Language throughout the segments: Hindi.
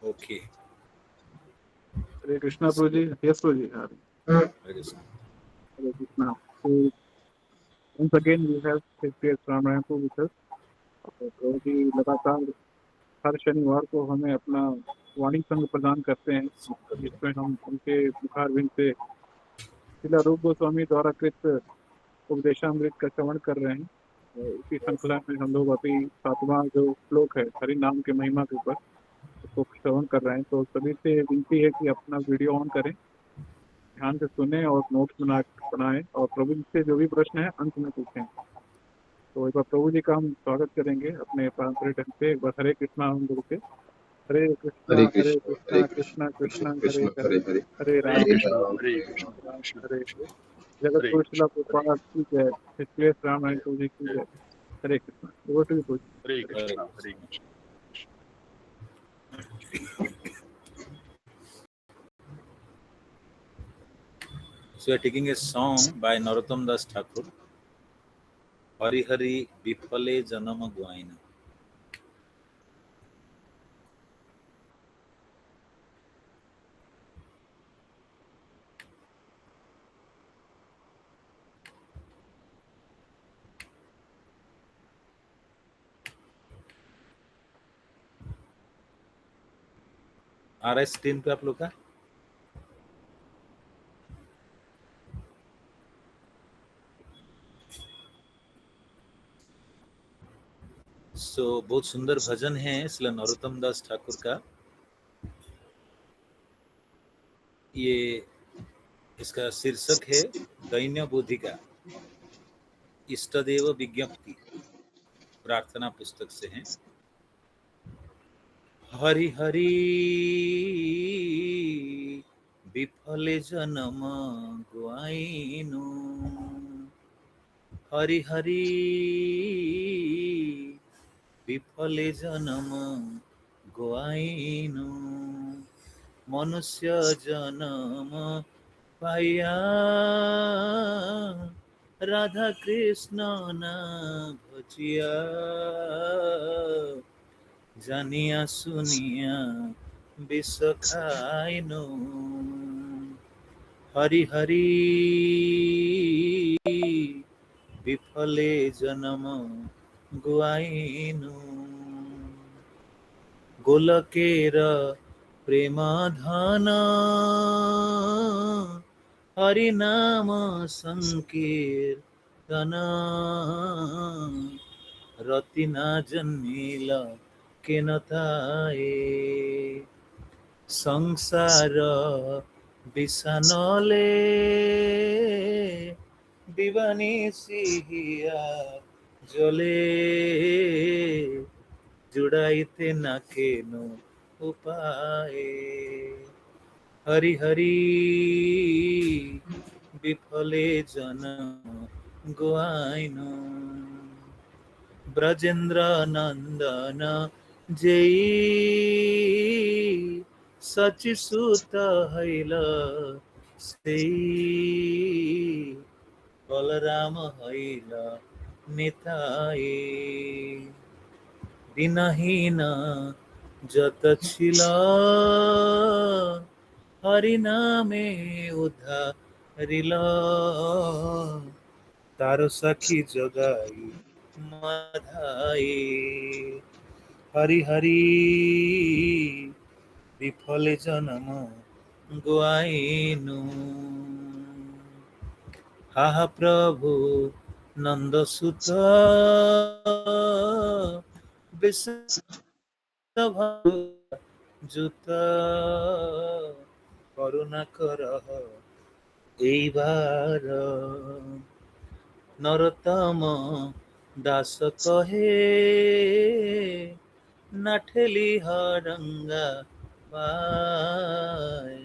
Okay. Hare Krishna, Prabhuji. Yes, Prabhuji. Hare Krishna. Hare Krishna. So, once again, we have Kshatriya Ramayanpu with us. और प्रभुजी लगातार हर शनिवार को हमें अपना वाणी संग प्रदान करते हैं, जिसमें हम उनके मुखारविंद से श्रील रूप गोस्वामी द्वारा कृत उपदेशामृत का श्रवण कर रहे हैं। इसी श्रृंखला में हम लोग अभी 7वां जो श्लोक है हरि नाम के महिमा के ऊपर उसको श्रवण कर रहे हैं। तो सभी से विनती है कि अपना वीडियो ऑन करें, ध्यान से सुने और नोट्स बनाएं और प्रभु जी से जो भी प्रश्न है अंत में पूछें। तो एक बार प्रभु जी का हम स्वागत करेंगे अपने पारंपरिक ढंग से। एक बार हरे कृष्णा हम लोग के। हरे हरे कृष्णा कृष्ण कृष्णा कृष्णा कृष्ण हरे कृष्ण हरे, हरे हरे हरे हरे राम कृष्णा हरे राम कृष्णा राम कृष्ण हरे हरे। जगत हरे गुरु कृष्ण शिला प्रभुपाद की जय, श्री रामायण जी की जय। Hare Krishna. Over to you Prabhu. Hare Krishna Hare Krishna. So we are taking a song by Narottam Das Thakur, Hari Hari Bipale Janama Guaina. आ रहा है स्क्रीन पे आप लोग का? सो बहुत सुंदर भजन है श्री नरोत्तम दास ठाकुर का। ये इसका शीर्षक है दैन्य बोधिका, इष्टदेव विज्ञप्ति, प्रार्थना पुस्तक से है। हरि हरि विफले जन्म गुआइनु, हरि हरि विफले जन्म गुआइनु, मनुष्य जन्म पाया राधा कृष्ण ना भजिया, जानिया सुनिया विष खाइनु, हरि हरि विफले जन्म गुआइनु, गोलकेर प्रेम धन हरि नाम संकीर्तन, रति ना जन्मिल केन थाए, संसार विषानले दिवानी सिहिया जले, जुड़ाइते ना केनो उपाय, हरि हरि विफले जन्म गुआइनु, ब्रजेंद्र नंदन जय सचि सुत हैल सेई, बलराम हैल निताई, दिनहीन जत छिल हरि नामे उद्धारिल, तारो सखी जगाई मधाई, हरि हरि विफले जन्म गुआइनु, हा प्रभु नंद सुत जुत, करुणा करह এই বার, नरोत्तम दास कहे ना ठेली हरंगा पाए,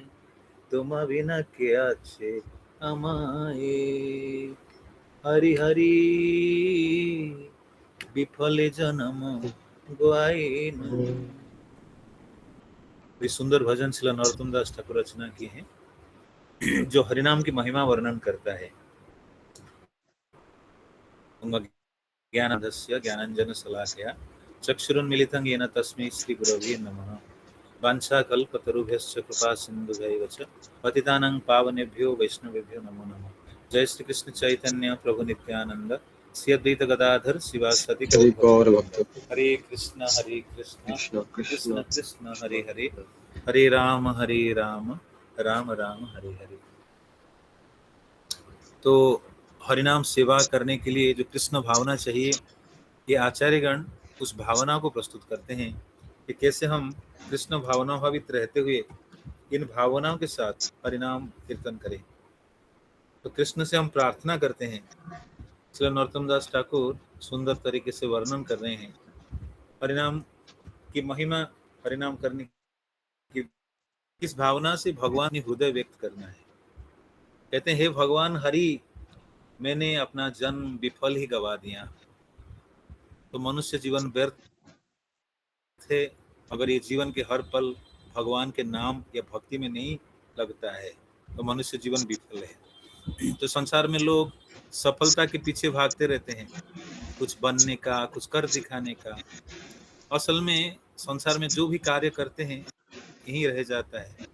तुम बिना के আছে আমায়, हरि हरि विफले जन्म गुआइनु। ये सुंदर भजन श्री नरोत्तम दास ठाकुर रचना की है, जो हरिनाम की महिमा वर्णन करता है। ज्ञानदस्य ज्ञानांजन शलाकया चक्षुरुन्मिलितं येन तस्मै श्रीगुरवे नमः। वाञ्छाकल्पतरुभ्यश्च कृपा सिन्धुभ्यैव च पतितानां पावनेभ्यो वैष्णवेभ्यो नमो नमः। जय श्री कृष्ण चैतन्य प्रभु नित्यानंद श्री अद्वैत गदाधर शिवासदि हरि गौर गौर भक्तवृंद। भक्त हरे कृष्ण कृष्ण कृष्ण कृष्ण कृष्ण हरे हरे, हरे राम राम राम हरे हरे। तो हरिनाम सेवा करने के लिए जो कृष्ण भावना चाहिए, ये आचार्यगण उस भावना को प्रस्तुत करते हैं कि कैसे हम कृष्ण भावना भावित रहते हुए इन भावनाओं के साथ हरिनाम कीर्तन करें। तो कृष्ण से हम प्रार्थना करते हैं। श्री नरोत्तम दास ठाकुर सुंदर तरीके से वर्णन कर रहे हैं हरिनाम की महिमा। हरिनाम करने की किस भावना से भगवान ने हृदय व्यक्त करना है। कहते हैं, हे भगवान हरि, मैंने अपना जन्म विफल ही गवा दिया। तो मनुष्य जीवन व्यर्थ है अगर ये जीवन के हर पल भगवान के नाम या भक्ति में नहीं लगता है, तो मनुष्य जीवन विफल है। तो संसार में लोग सफलता के पीछे भागते रहते हैं, कुछ बनने का, कुछ कर दिखाने का। असल में संसार में जो भी कार्य करते हैं यही रह जाता है।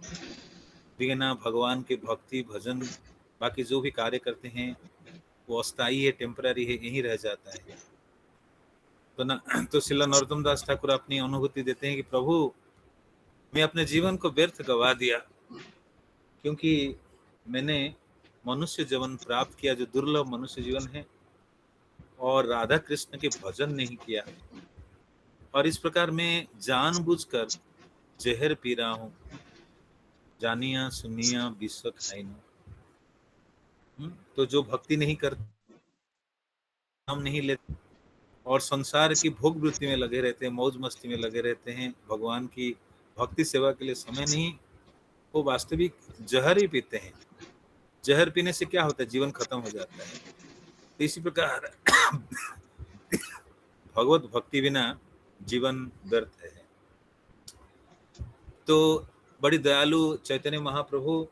बिना भगवान के भक्ति भजन बाकी जो भी कार्य करते हैं वो अस्थायी है, टेम्पररी है, यही रह जाता है। तो ना, तो श्रील नरोत्तम दास ठाकुर अपनी अनुभूति देते हैं कि प्रभु, मैं अपने जीवन को व्यर्थ गवा दिया क्योंकि मैंने मनुष्य जीवन प्राप्त किया जो दुर्लभ मनुष्य जीवन है, और राधा कृष्ण के भजन नहीं किया। और इस प्रकार मैं जानबूझकर जहर पी रहा हूँ, जानिया सुनिया विश्व खाइनो। तो जो भक्ति नहीं करते, नाम नहीं लेते और संसार की भोग वृत्ति में लगे रहते हैं, मौज मस्ती में लगे रहते हैं, भगवान की भक्ति सेवा के लिए समय नहीं, वो वास्तविक जहर ही पीते हैं। जहर पीने से क्या होता है? जीवन खत्म हो जाता है। तो इसी प्रकार भगवत भक्ति बिना जीवन व्यर्थ है। तो बड़ी दयालु चैतन्य महाप्रभु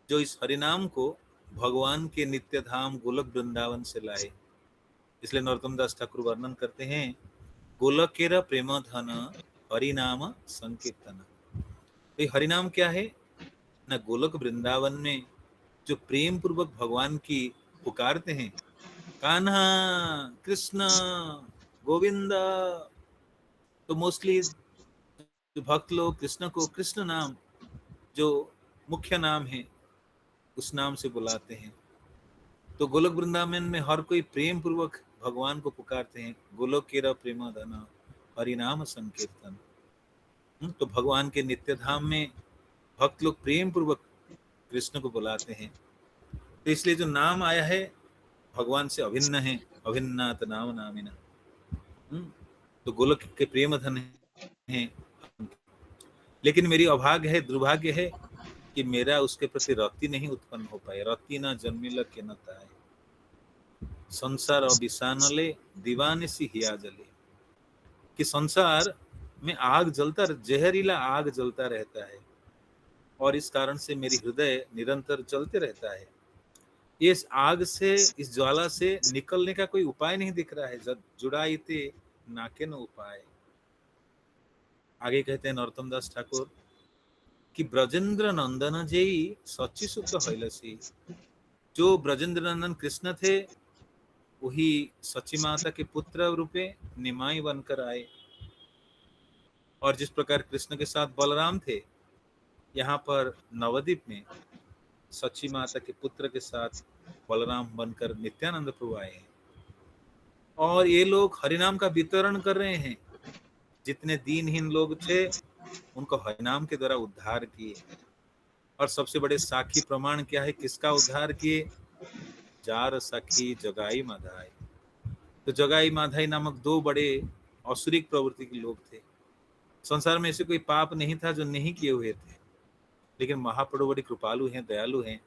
जो इस हरिनाम को भगवान के नित्य धाम गोलक वृंदावन से लाए, इसलिए नरोत्तम दास ठाकुर वर्णन करते हैं, गोलकेर प्रेम धन हरिनाम संकीर्तन। ये हरिनाम क्या है ना? गोलक वृंदावन में जो प्रेम पूर्वक भगवान की पुकारते हैं, कान्हा कृष्ण गोविंद। तो मोस्टली जो भक्त लोग कृष्ण को कृष्ण नाम जो मुख्य नाम है उस नाम से बुलाते हैं। तो गोलोक वृंदावन में हर कोई प्रेम पूर्वक भगवान को पुकारते हैं, गोलोकेर प्रेम धन हरिनाम संकीर्तन। तो भगवान के नित्य धाम में भक्त लोग प्रेम पूर्वक कृष्ण को बुलाते हैं। तो इसलिए जो नाम आया है भगवान से अभिन्न है, अभिन्नात नाम नामिना। तो गोलोक के प्रेम धन है। लेकिन मेरी अभाग्य है, दुर्भाग्य है कि मेरा उसके प्रति रति नहीं उत्पन्न हो पाए। रति न जन्मिल के न ताए, संसार अभिशानले दीवाने सी हिया जले। कि संसार में आग जलता, जहरीला आग जलता रहता है और इस कारण से मेरी हृदय निरंतर जलते रहता है। इस आग से, इस ज्वाला से निकलने का कोई उपाय नहीं दिख रहा है। जब जुड़ाई थे नाके न उपाय। आगे कहते हैं नरोत्तम दास ठाकुर कि ब्रजेंद्र नंदन जेई सच्ची सुख हैलसी। जो ब्रजेंद्र नंदन कृष्ण थे वही सची माता के पुत्र रूपे निमाई बनकर आए। और जिस प्रकार कृष्ण के साथ बलराम थे, यहाँ पर नवद्वीप में सची माता के पुत्र के साथ बलराम बनकर नित्यानंद प्रभु आए हैं। और ये लोग हरिनाम का वितरण कर रहे हैं। जितने दीनहीन लोग थे उनको हरिनाम के द्वारा उद्धार किए। और सबसे बड़े साक्षी प्रमाण क्या है? किसका उद्धार किए? जार सखी जगाई माधाई। तो जगाई माधाई नामक दो बड़े असुरिक प्रवृत्ति के लोग थे। संसार में ऐसे कोई पाप नहीं था जो नहीं किए हुए थे, लेकिन महाप्रभु बड़ी कृपालु हैं, दयालु हैं।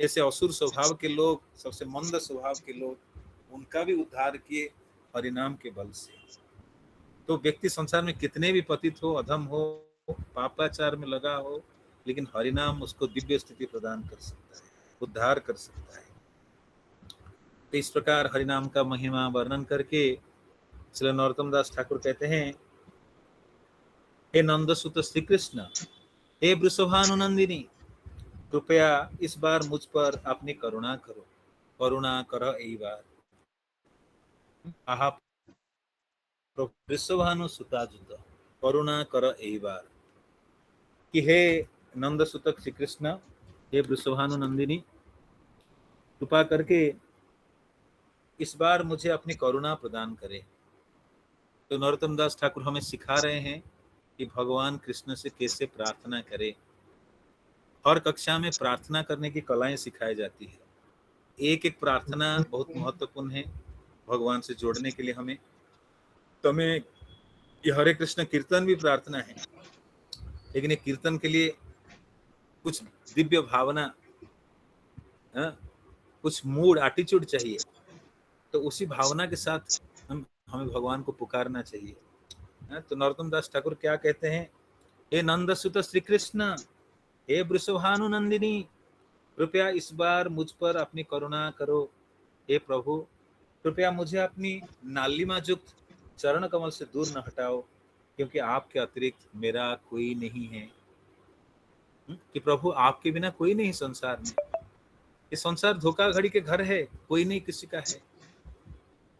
ऐसे असुर स्वभाव के लोग, सबसे मंद स्वभाव के लोग, उनका भी उद्धार किए हरिनाम के बल से। तो व्यक्ति संसार में कितने भी पतित हो, अधम हो, पापाचार में लगा हो, लेकिन हरिनाम उसको दिव्य स्थिति प्रदान कर सकता है, उद्धार कर सकता है। तो इस प्रकार हरिनाम का महिमा वर्णन करके इसलिए नरोत्तम दास ठाकुर कहते हैं, हे नंदसुत श्री कृष्ण, हे वृषभानुनंदिनी, कृपया इस बार मुझ पर अपनी करुणा करो, करुणा करो यही बार। आहा वृषभानु सुताजुत, करुणा करो यही बार। कि हे नंदसुत श्री कृष्ण, हे वृषभानुनंदिनी, कृपा करके इस बार मुझे अपनी करुणा प्रदान करे। तो नरोत्तम दास ठाकुर हमें सिखा रहे हैं कि भगवान कृष्ण से कैसे प्रार्थना करें। हर कक्षा में प्रार्थना करने की कलाएं सिखाई जाती है। एक एक प्रार्थना बहुत महत्वपूर्ण है भगवान से जोड़ने के लिए हमें। तो हमें ये हरे कृष्ण कीर्तन भी प्रार्थना है, लेकिन ये कीर्तन के लिए कुछ दिव्य भावना, कुछ मूड एटीट्यूड चाहिए। तो उसी भावना के साथ हमें भगवान को पुकारना चाहिए। तो नरोत्तम दास ठाकुर क्या कहते हैं, हे नंदसुत श्री कृष्ण, हे वृषभानुनंदिनी, कृपया इस बार मुझ पर अपनी करुणा करो। हे प्रभु, कृपया मुझे अपनी नालिमा युक्त चरण कमल से दूर न हटाओ, क्योंकि आपके अतिरिक्त मेरा कोई नहीं है। कि प्रभु आपके बिना कोई नहीं संसार में। ये संसार धोखाधड़ी के घर है, कोई नहीं किसी का है।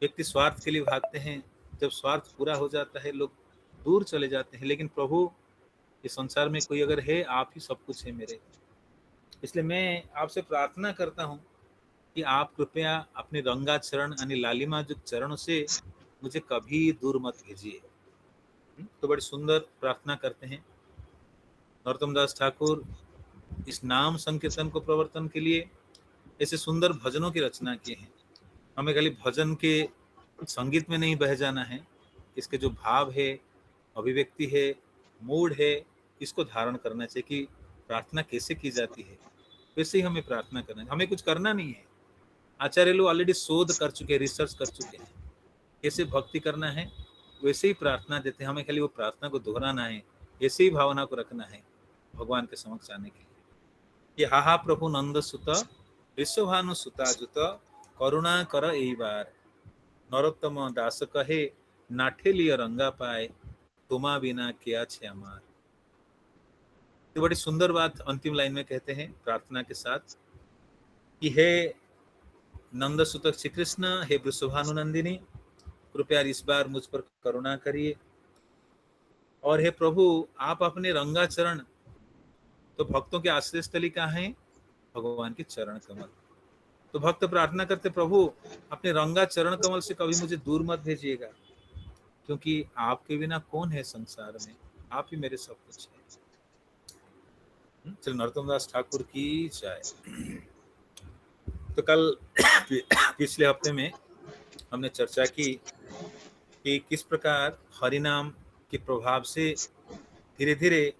व्यक्ति स्वार्थ के लिए भागते हैं, जब स्वार्थ पूरा हो जाता है लोग दूर चले जाते हैं। लेकिन प्रभु, इस संसार में कोई अगर है, आप ही सब कुछ है मेरे। इसलिए मैं आपसे प्रार्थना करता हूँ कि आप कृपया अपने रंगाचरण यानी लालिमा जो चरणों से मुझे कभी दूर मत भेजिए। तो बड़ी सुंदर प्रार्थना करते हैं नरोत्तम दास ठाकुर। इस नाम संकीर्तन को प्रवर्तन के लिए ऐसे सुंदर भजनों की रचना किए हैं। हमें खाली भजन के संगीत में नहीं बह जाना है, इसके जो भाव है, अभिव्यक्ति है, मूड है, इसको धारण करना चाहिए कि प्रार्थना कैसे की जाती है। वैसे ही हमें प्रार्थना करना है, हमें कुछ करना नहीं है। आचार्य लोग ऑलरेडी शोध कर चुके हैं, रिसर्च कर चुके हैं कैसे भक्ति करना है, वैसे ही प्रार्थना देते हैं। हमें खाली वो प्रार्थना को दोहराना है, ऐसे ही भावना को रखना है भगवान के समक्ष आने के लिए। कि हा हा प्रभु नंद सुत, विश्वभानु सुताजुत, करुणा कर यही बार। नरोत्तम दास कहे, नाठे लिय रंगा पाए, तुमा बिना किया छे अमार। तो बड़ी सुंदर बात अंतिम लाइन में कहते हैं प्रार्थना के साथ कि हे नंद सुत श्री कृष्ण, हे वृषभानुनंदिनी, कृपया इस बार मुझ पर करुणा करिए। और हे प्रभु, आप अपने रंगाचरण, तो भक्तों के आश्रय स्थली कहाँ है? भगवान के चरण कमल। तो भक्त प्रार्थना करते, प्रभु अपने रंगा चरण कमल से कभी मुझे दूर मत भेजिएगा, क्योंकि आपके बिना कौन है संसार में, आप ही मेरे सब कुछ है। चलो नरोत्तम दास ठाकुर की जय। तो कल पिछले हफ्ते में हमने चर्चा की कि किस प्रकार हरिनाम के प्रभाव से धीरे धीरे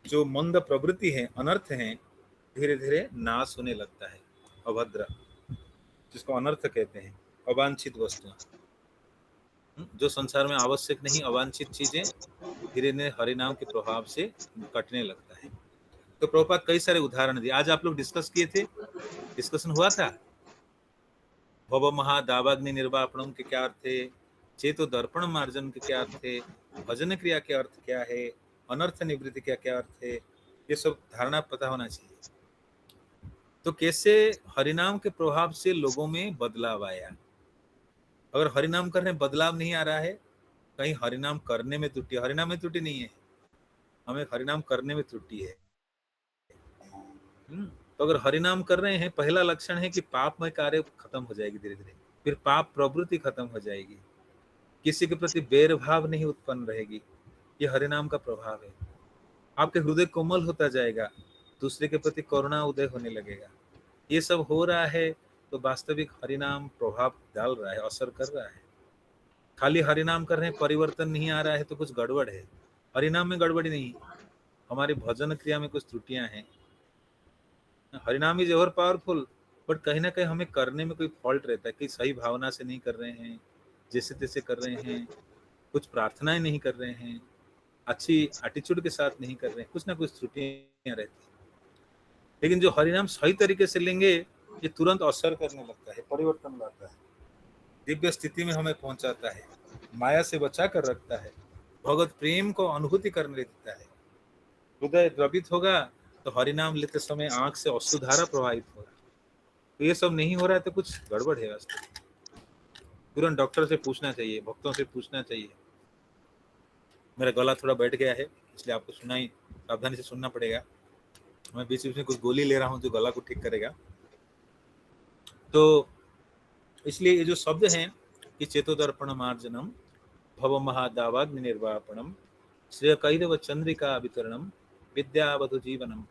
जो मंद प्रवृत्ति है, अनर्थ है, धीरे धीरे नाश होने लगता है। अभद्र, जिसको अनर्थ कहते हैं, अवांछित वस्तुएं, जो संसार में आवश्यक नहीं, अवांछित चीजें धीरे धीरे हरिनाम के प्रभाव से कटने लगता है। तो प्रभुपाद कई सारे उदाहरण दिए, आज आप लोग डिस्कस किए थे, डिस्कशन हुआ था। भव महादावाग्नि निर्वापणम के क्या अर्थ है, चेतो दर्पण मार्जन के क्या अर्थ है, भजन क्रिया के अर्थ क्या है, अनर्थ निवृत्ति का क्या अर्थ है, ये सब धारणा पता होना चाहिए। तो कैसे हरिनाम के प्रभाव से लोगों में बदलाव आया। अगर हरिनाम करने में बदलाव नहीं आ रहा है, कहीं हरिनाम करने में त्रुटि, हरिनाम में त्रुटि नहीं है, हमें हरिनाम करने में त्रुटि है। तो अगर हरिनाम कर रहे हैं, पहला लक्षण है कि पापमय कार्य खत्म हो जाएगी धीरे धीरे, फिर पाप प्रवृत्ति खत्म हो जाएगी, किसी के प्रति बैर भाव नहीं उत्पन्न रहेगी। ये हरिनाम का प्रभाव है। आपके हृदय कोमल होता जाएगा, दूसरे के प्रति करुणा उदय होने लगेगा। ये सब हो रहा है तो वास्तविक हरिनाम प्रभाव डाल रहा है, असर कर रहा है। खाली हरिनाम कर रहे हैं, परिवर्तन नहीं आ रहा है, तो कुछ गड़बड़ है। हरिनाम में गड़बड़ी नहीं, हमारी भजन क्रिया में कुछ त्रुटियां हैं। हरिनाम इज एवर पावरफुल, बट कहीं ना कहीं हमें करने में कोई फॉल्ट रहता है कि सही भावना से नहीं कर रहे हैं, जैसे तैसे कर रहे हैं, कुछ प्रार्थनाएं नहीं कर रहे हैं, अच्छी एटीट्यूड के साथ नहीं कर रहे हैं, कुछ ना कुछ त्रुटियां रहती हैं। लेकिन जो हरिनाम सही तरीके से लेंगे, ये तुरंत असर करने लगता है, परिवर्तन लाता है। दिव्य स्थिति में हमें पहुंचाता है, माया से बचा कर रखता है, भगवत प्रेम को अनुभूति करने देता है। हृदय द्रवित होगा तो हरिनाम लेते समय आंख से अश्रुधारा प्रवाहित होगा। तो ये सब नहीं हो रहा है तो कुछ गड़बड़ है रास्ते में। तुरंत डॉक्टर से पूछना चाहिए, भक्तों से पूछना चाहिए। मेरा गला थोड़ा बैठ गया है, इसलिए आपको सुनाई सावधानी से सुनना पड़ेगा। मैं बीच बीच में कुछ गोली ले रहा हूँ जो गला को ठीक करेगा। तो इसलिए ये जो शब्द हैं कि चेतोदर्पण मार्जनम भव महादावाग्नि निर्वापणम श्रेय कैरव चंद्रिका वितरणम विद्यावधु जीवनम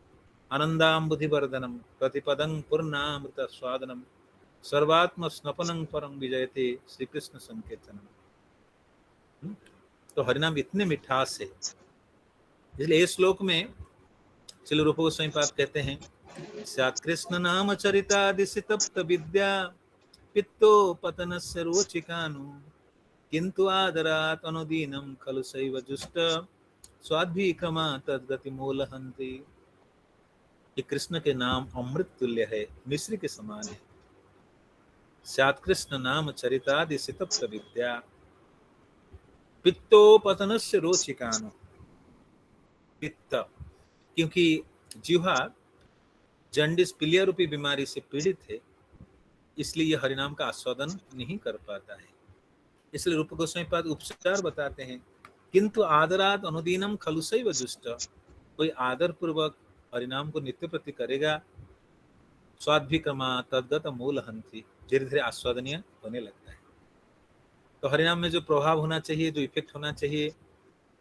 आनंदाम्बुधिवर्धनम प्रतिपदं पूर्णामृत स्वादनम सर्वात्म स्नपनं परं विजयते श्री कृष्ण संकीर्तनम। तो हरिनाम इतने मिठास है, इसलिए इस श्लोक में श्रील रूप गोस्वामी पाद कहते हैं, स्यात् कृष्ण नाम चरितादिसितप्त विद्या पित्तो पतनस्य रोचिकानु किंतु आदरात् अनुदीनं खलु सैव जुष्ट स्वाद्भीकमा तद्गति मूलहन्ति। ये कृष्ण के नाम अमृत तुल्य है, मिश्री के समान है। स्यात् कृष्ण नाम चरितादि सितप्त विद्या पित्तोपतनस्य रोचिकानु। पित्त, क्योंकि जिह्वा जंडिस पीलिया रूपी बीमारी से पीड़ित है, इसलिए यह हरिनाम का आस्वादन नहीं कर पाता है। इसलिए रूप गोस्वामी पाद उपचार बताते हैं, किंतु आदरात अनुदीनम खलुसैव जुष्ट। कोई आदर पूर्वक हरिनाम को नित्य प्रति करेगा, स्वाद्भिक्रमा तद्गत मूलहन्ति, धीरे धीरे आस्वादनीय होने लगता है। तो हरिनाम में जो प्रभाव होना चाहिए, जो इफेक्ट होना चाहिए,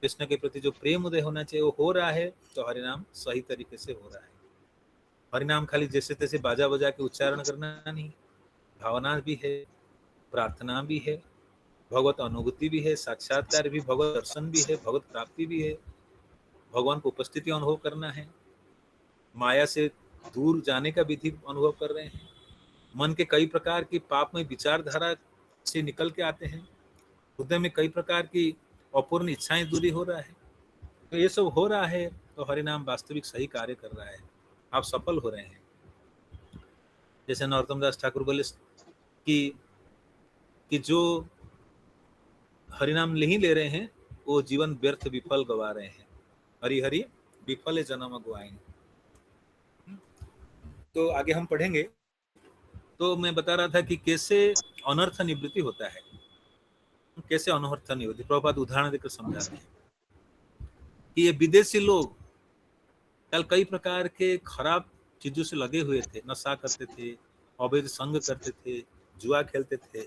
कृष्ण के प्रति जो प्रेम उदय होना चाहिए, वो हो रहा है। तो हरिनाम सही तरीके से हो रहा है। हरिनाम खाली जैसे तैसे बाजा बजा के उच्चारण करना नहीं, भावना भी है, प्रार्थना भी है, भगवत अनुभूति भी है, साक्षात्कार भी, भगवत दर्शन भी है, भगवत प्राप्ति भी है, भगवान को उपस्थिति अनुभव करना है, माया से दूर जाने का विधि अनुभव कर रहे हैं, मन के कई प्रकार की पापमय विचारधारा से निकल के आते हैं, हृदय में कई प्रकार की अपूर्ण इच्छाएं दूरी हो रहा है। तो ये सब हो रहा है तो हरिनाम वास्तविक सही कार्य कर रहा है, आप सफल हो रहे हैं। जैसे नरोत्तम दास ठाकुर बोले कि जो हरिनाम नहीं ले रहे हैं वो जीवन व्यर्थ विफल गवा रहे हैं। हरि हरि विफल जन्म गवाएंगे। तो आगे हम पढ़ेंगे। तो मैं बता रहा था कि कैसे अनर्थ निवृत्ति होता है, कैसे अनर्थ निवृत्ति प्रभुपाद उदाहरण देकर समझाते हैं कि ये विदेशी लोग कल कई प्रकार के खराब चीजों से लगे हुए थे, नशा करते थे, अवैध संग करते थे, जुआ खेलते थे,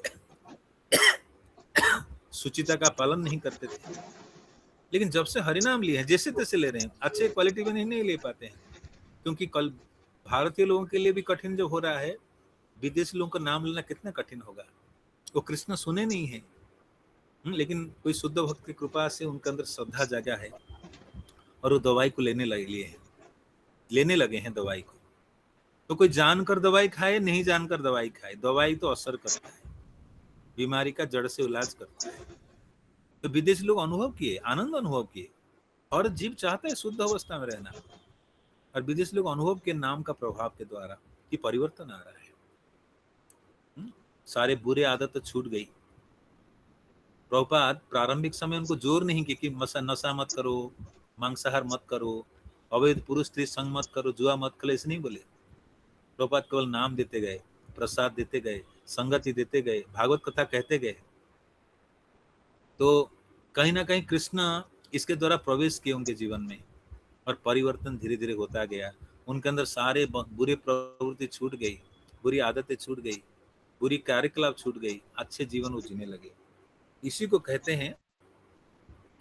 सुचिता का पालन नहीं करते थे। लेकिन जब से हरिनाम लिए हैं, जैसे तैसे ले रहे हैं, अच्छे क्वालिटी में नहीं ले पाते हैं, क्योंकि कल भारतीय लोगों के लिए भी कठिन जब हो रहा है, विदेशी लोगों का नाम लेना कितना कठिन होगा। वो कृष्ण सुने नहीं है, लेकिन कोई शुद्ध भक्त की कृपा से उनके अंदर श्रद्धा जागा है और वो दवाई को लेने लगे हैं दवाई को। तो कोई जानकर दवाई खाए, नहीं जानकर दवाई खाए, दवाई तो असर करता है, बीमारी का जड़ से इलाज करता है। तो विदेशी लोग अनुभव किए, आनंद अनुभव किए, और जीव चाहता है शुद्ध अवस्था में रहना, और विदेशी लोग अनुभव के नाम का प्रभाव के द्वारा कि परिवर्तन आ रहा है। सारे बुरे आदत छूट गई। प्रभुपाद प्रारंभिक समय उनको जोर नहीं किया कि नशा मत करो, मांसाहार मत करो, अवैध पुरुष स्त्री संग मत करो, जुआ मत खेलो, ऐसे नहीं बोले। प्रभुपाद केवल नाम देते गए, प्रसाद देते गए, संगति देते गए, भागवत कथा कहते गए। तो कहीं ना कहीं कृष्ण इसके द्वारा प्रवेश किए उनके जीवन में, और परिवर्तन धीरे धीरे होता गया। उनके अंदर सारे बुरी प्रवृत्ति छूट गई, बुरी आदतें छूट गई, बुरी कार्यकलाप छूट गई, अच्छे जीवन वो जीने लगे। इसी को कहते हैं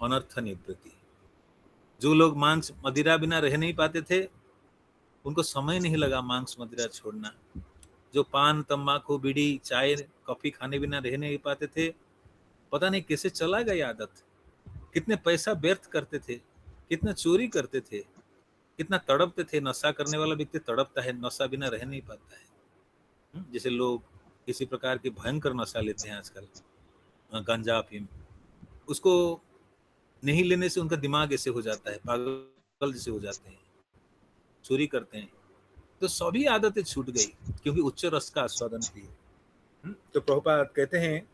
अनर्थ निवृत्ति। जो लोग मांस मदिरा बिना रह नहीं पाते थे, उनको समय नहीं लगा मांस मदिरा छोड़ना। जो पान तंबाकू बीड़ी चाय कॉफी खाने बिना रह नहीं पाते थे, पता नहीं कैसे चला गया आदत। कितने पैसा व्यर्थ करते थे, कितना चोरी करते थे, कितना तड़पते थे। नशा करने वाला व्यक्ति तड़पता है, नशा बिना रह नहीं पाता है। जैसे लोग किसी प्रकार के भयंकर नशा लेते हैं आजकल, गांजा अफीम, उसको नहीं लेने से उनका दिमाग ऐसे हो जाता है, पागल जैसे हो जाते हैं, चोरी करते हैं। तो सभी आदतें छूट गई क्योंकि उच्च रस का आस्वादन किए। तो प्रभुपाद कहते हैं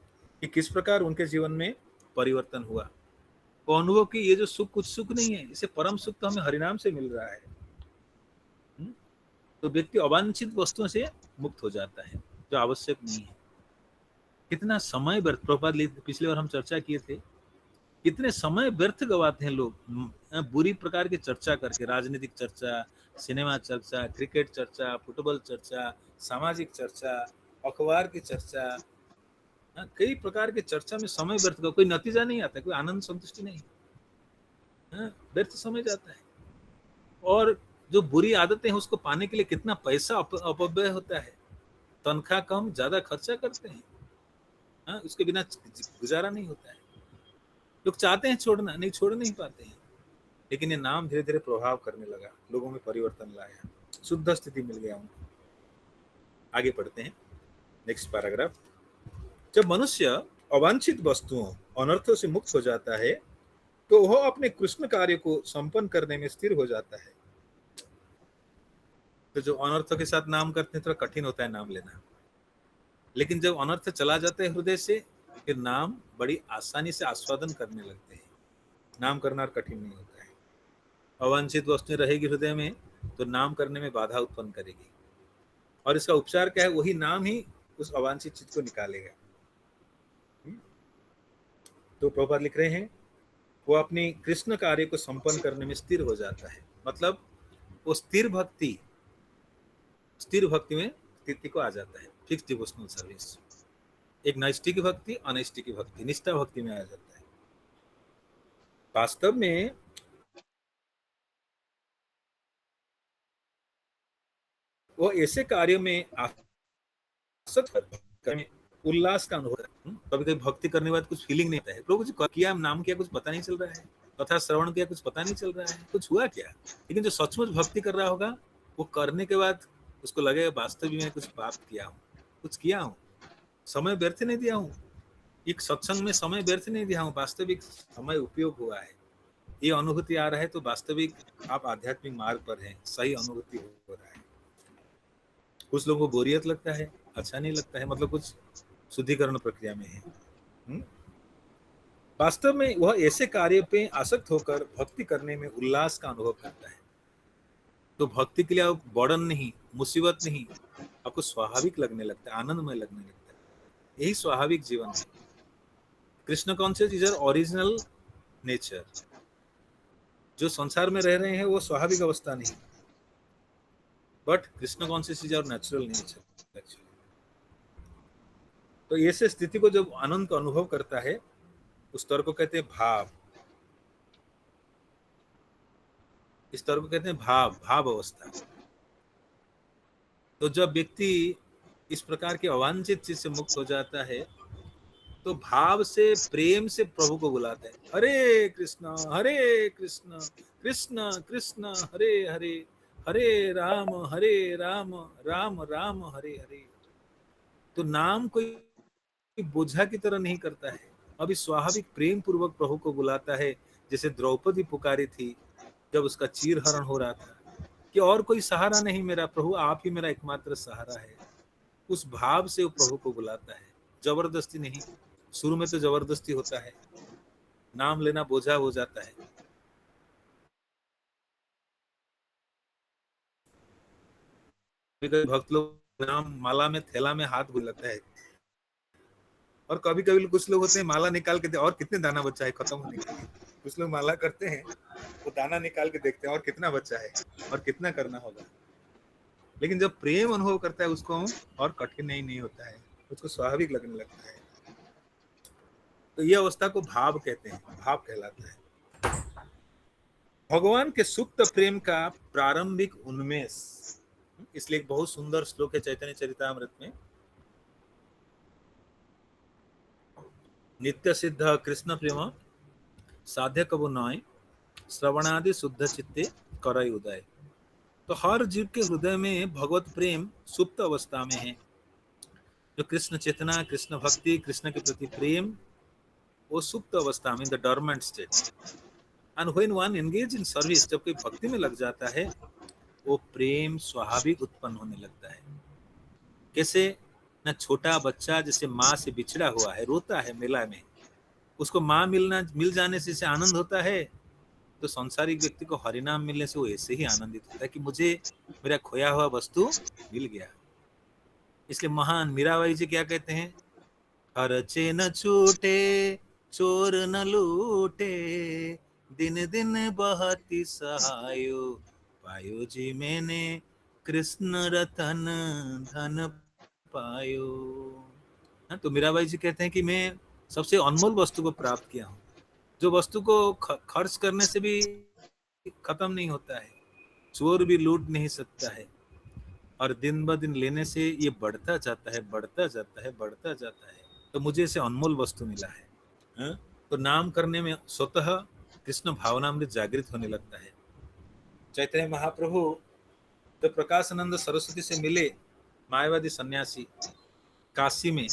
कि किस प्रकार उनके जीवन में परिवर्तन हुआ। वो अनुभव कि ये जो सुख कुछ सुख नहीं है, इसे परम सुख तो हमें हरिनाम से मिल रहा है। तो व्यक्ति अवांछित वस्तुओं से मुक्त हो जाता है जो आवश्यक नहीं है। कितना समय व्यर्थ, प्रभुपाद पिछले बार हम चर्चा किए थे, कितने समय व्यर्थ गवाते हैं लोग बुरी प्रकार की चर्चा करके, राजनीतिक चर्चा, सिनेमा चर्चा, क्रिकेट चर्चा, फुटबॉल चर्चा, सामाजिक चर्चा, अखबार की चर्चा, कई प्रकार की चर्चा में समय व्यर्थ का कोई नतीजा नहीं आता, कोई आनंद संतुष्टि नहीं, व्यर्थ समय जाता है। और जो बुरी आदतें हैं उसको पाने के लिए कितना पैसा अपव्यय होता है, तनख्वाह कम, ज्यादा खर्चा करते हैं, उसके बिना गुजारा नहीं होता है। लोग चाहते हैं छोड़ना, नहीं छोड़ नहीं पाते हैं। लेकिन ये नाम धीरे धीरे प्रभाव करने लगा, लोगों में परिवर्तन लाया, शुद्ध स्थिति मिल गया उनको। आगे पढ़ते हैं नेक्स्ट पैराग्राफ। जब मनुष्य अवांछित वस्तुओं, अनर्थों से मुक्त हो जाता है तो वह अपने कृष्ण कार्य को संपन्न करने में स्थिर हो जाता है। तो जो अनर्थों के साथ नाम करते हैं थोड़ा कठिन होता है नाम लेना, लेकिन जब अनर्थ चला जाता है हृदय से, फिर नाम बड़ी आसानी से आस्वादन करने लगते हैं। नाम करना कठिन नहीं होता है। अवांछित वस्तुएं रहेगी हृदय में तो नाम करने में बाधा उत्पन्न करेगी, और इसका उपचार क्या है? वही नाम ही उस अवांछित चीज को निकालेगा। तो प्रभुपाद लिख रहे हैं वो अपनी कृष्ण कार्य को संपन्न करने में स्थिर हो जाता है। मतलब वो स्थिर भक्ति में स्थिति को आ जाता है, फिक्स डिवोशनल सर्विस। एक नैष्ठिक भक्ति, अनैष्ठिक भक्ति, निष्ठा भक्ति में आ जाता है। वास्तव में वो ऐसे कार्य में में उल्लास का अनुभव है। कभी कभी भक्ति करने के बाद कुछ फीलिंग नहीं आता है, प्रभु कुछ किया, नाम किया, कुछ पता नहीं चल रहा है, कथा श्रवण किया, कुछ पता नहीं चल रहा है, कुछ हुआ क्या। लेकिन जो सचमुच भक्ति कर रहा होगा, वो करने के बाद उसको लगेगा वास्तविक में कुछ प्राप्त किया हूँ, कुछ किया हूँ, समय व्यर्थ नहीं दिया हूँ, एक सत्संग में समय व्यर्थ नहीं दिया हूँ, वास्तविक समय उपयोग हुआ है। ये अनुभूति आ रहा है तो वास्तविक आप आध्यात्मिक मार्ग पर हैं, सही अनुभूति हो रहा है। कुछ लोगों को बोरियत लगता है, अच्छा नहीं लगता है, मतलब कुछ शुद्धिकरण प्रक्रिया में है। वास्तव में वह ऐसे कार्य पे आसक्त होकर भक्ति करने में उल्लास का अनुभव करता है। तो भक्ति के लिए आप बर्डन नहीं, मुसीबत नहीं, आपको स्वाभाविक लगने लगता है, आनंदमय लगने लगता है। यही स्वाभाविक जीवन है। Krishna conscious is original nature. जो संसार में रह रहे हैं वो स्वाभाविक अवस्था नहीं, but Krishna conscious is our natural nature actually. तो ऐसे स्थिति को जब आनंद का अनुभव करता है, उस स्तर को कहते हैं भाव। इस स्तर को कहते हैं भाव अवस्था। तो जब व्यक्ति इस प्रकार के अवांछित चीज से मुक्त हो जाता है तो भाव से, प्रेम से प्रभु को बुलाता है, हरे कृष्ण कृष्ण कृष्ण हरे हरे, हरे राम राम राम हरे हरे। तो नाम कोई बोझा की तरह नहीं करता है, अभी स्वाभाविक प्रेम पूर्वक प्रभु को बुलाता है। जैसे द्रौपदी पुकारी थी जब उसका चीर हरण हो रहा था कि और कोई सहारा नहीं मेरा, प्रभु आप ही मेरा एकमात्र सहारा है। उस भाव से वो प्रभु को बुलाता है, जबरदस्ती नहीं। शुरू में तो जबरदस्ती होता है, नाम लेना बोझा हो जाता है। भक्त लोग नाम माला में, थैला में हाथ घुलाता है, और कभी कभी कुछ लोग होते हैं माला निकाल के और कितने दाना बचा है खत्म होने के लिए। कुछ लोग माला करते हैं वो दाना निकाल के देखते हैं और कितना बचा है और कितना करना होगा। लेकिन जब प्रेम अनुभव करता है उसको और कठिन नहीं होता है, उसको स्वाभाविक लगने लगता है। तो ये अवस्था को भाव कहते हैं, भाव कहलाता है। भगवान के सुप्त प्रेम का प्रारंभिक उन्मेष, इसलिए एक बहुत सुंदर श्लोक है चैतन्य चरितामृत में। नित्य सिद्ध कृष्ण प्रेम साध्य कबो नय, श्रवणादि शुद्ध चित्ते करय उदय। तो हर जीव के हृदय में भगवत प्रेम सुप्त अवस्था में है। जो कृष्ण चेतना, कृष्ण भक्ति, कृष्ण के प्रति प्रेम, वो सुप्त अवस्था में, the dormant state. And when one engage in service, जब कोई भक्ति में लग जाता है, वो प्रेम स्वाभाविक उत्पन्न होने लगता है। कैसे? ना छोटा बच्चा जैसे माँ से बिछड़ा हुआ है रोता है मेला में, उसको माँ मिल जाने से आनंद होता है, तो सांसारिक व्यक्ति को हरिनाम मिलने से वो ऐसे ही आनंदित होता है कि मुझे मेरा खोया हुआ वस्तु मिल गया। इसलिए महान मीराबाई जी क्या कहते हैं, खर्चे न छूटे चोर न लूटे, दिन दिन बहती सहायो, पायो जी मैंने कृष्ण रतन धन पायो। हाँ, तो मीराबाई जी कहते हैं कि मैं सबसे अनमोल वस्तु को प्राप्त किया हूँ, जो वस्तु को खर्च करने से भी खत्म नहीं होता है, चोर भी लूट नहीं सकता है, और दिन ब दिन लेने से ये बढ़ता जाता है, बढ़ता जाता है, बढ़ता जाता है। तो मुझे इसे अनमोल वस्तु मिला है। हाँ? तो नाम करने में स्वतः कृष्ण भावनामृत जागृत होने लगता है। चैतन्य महाप्रभु तो प्रकाशानंद सरस्वती से मिले, मायावादी सन्यासी, काशी में,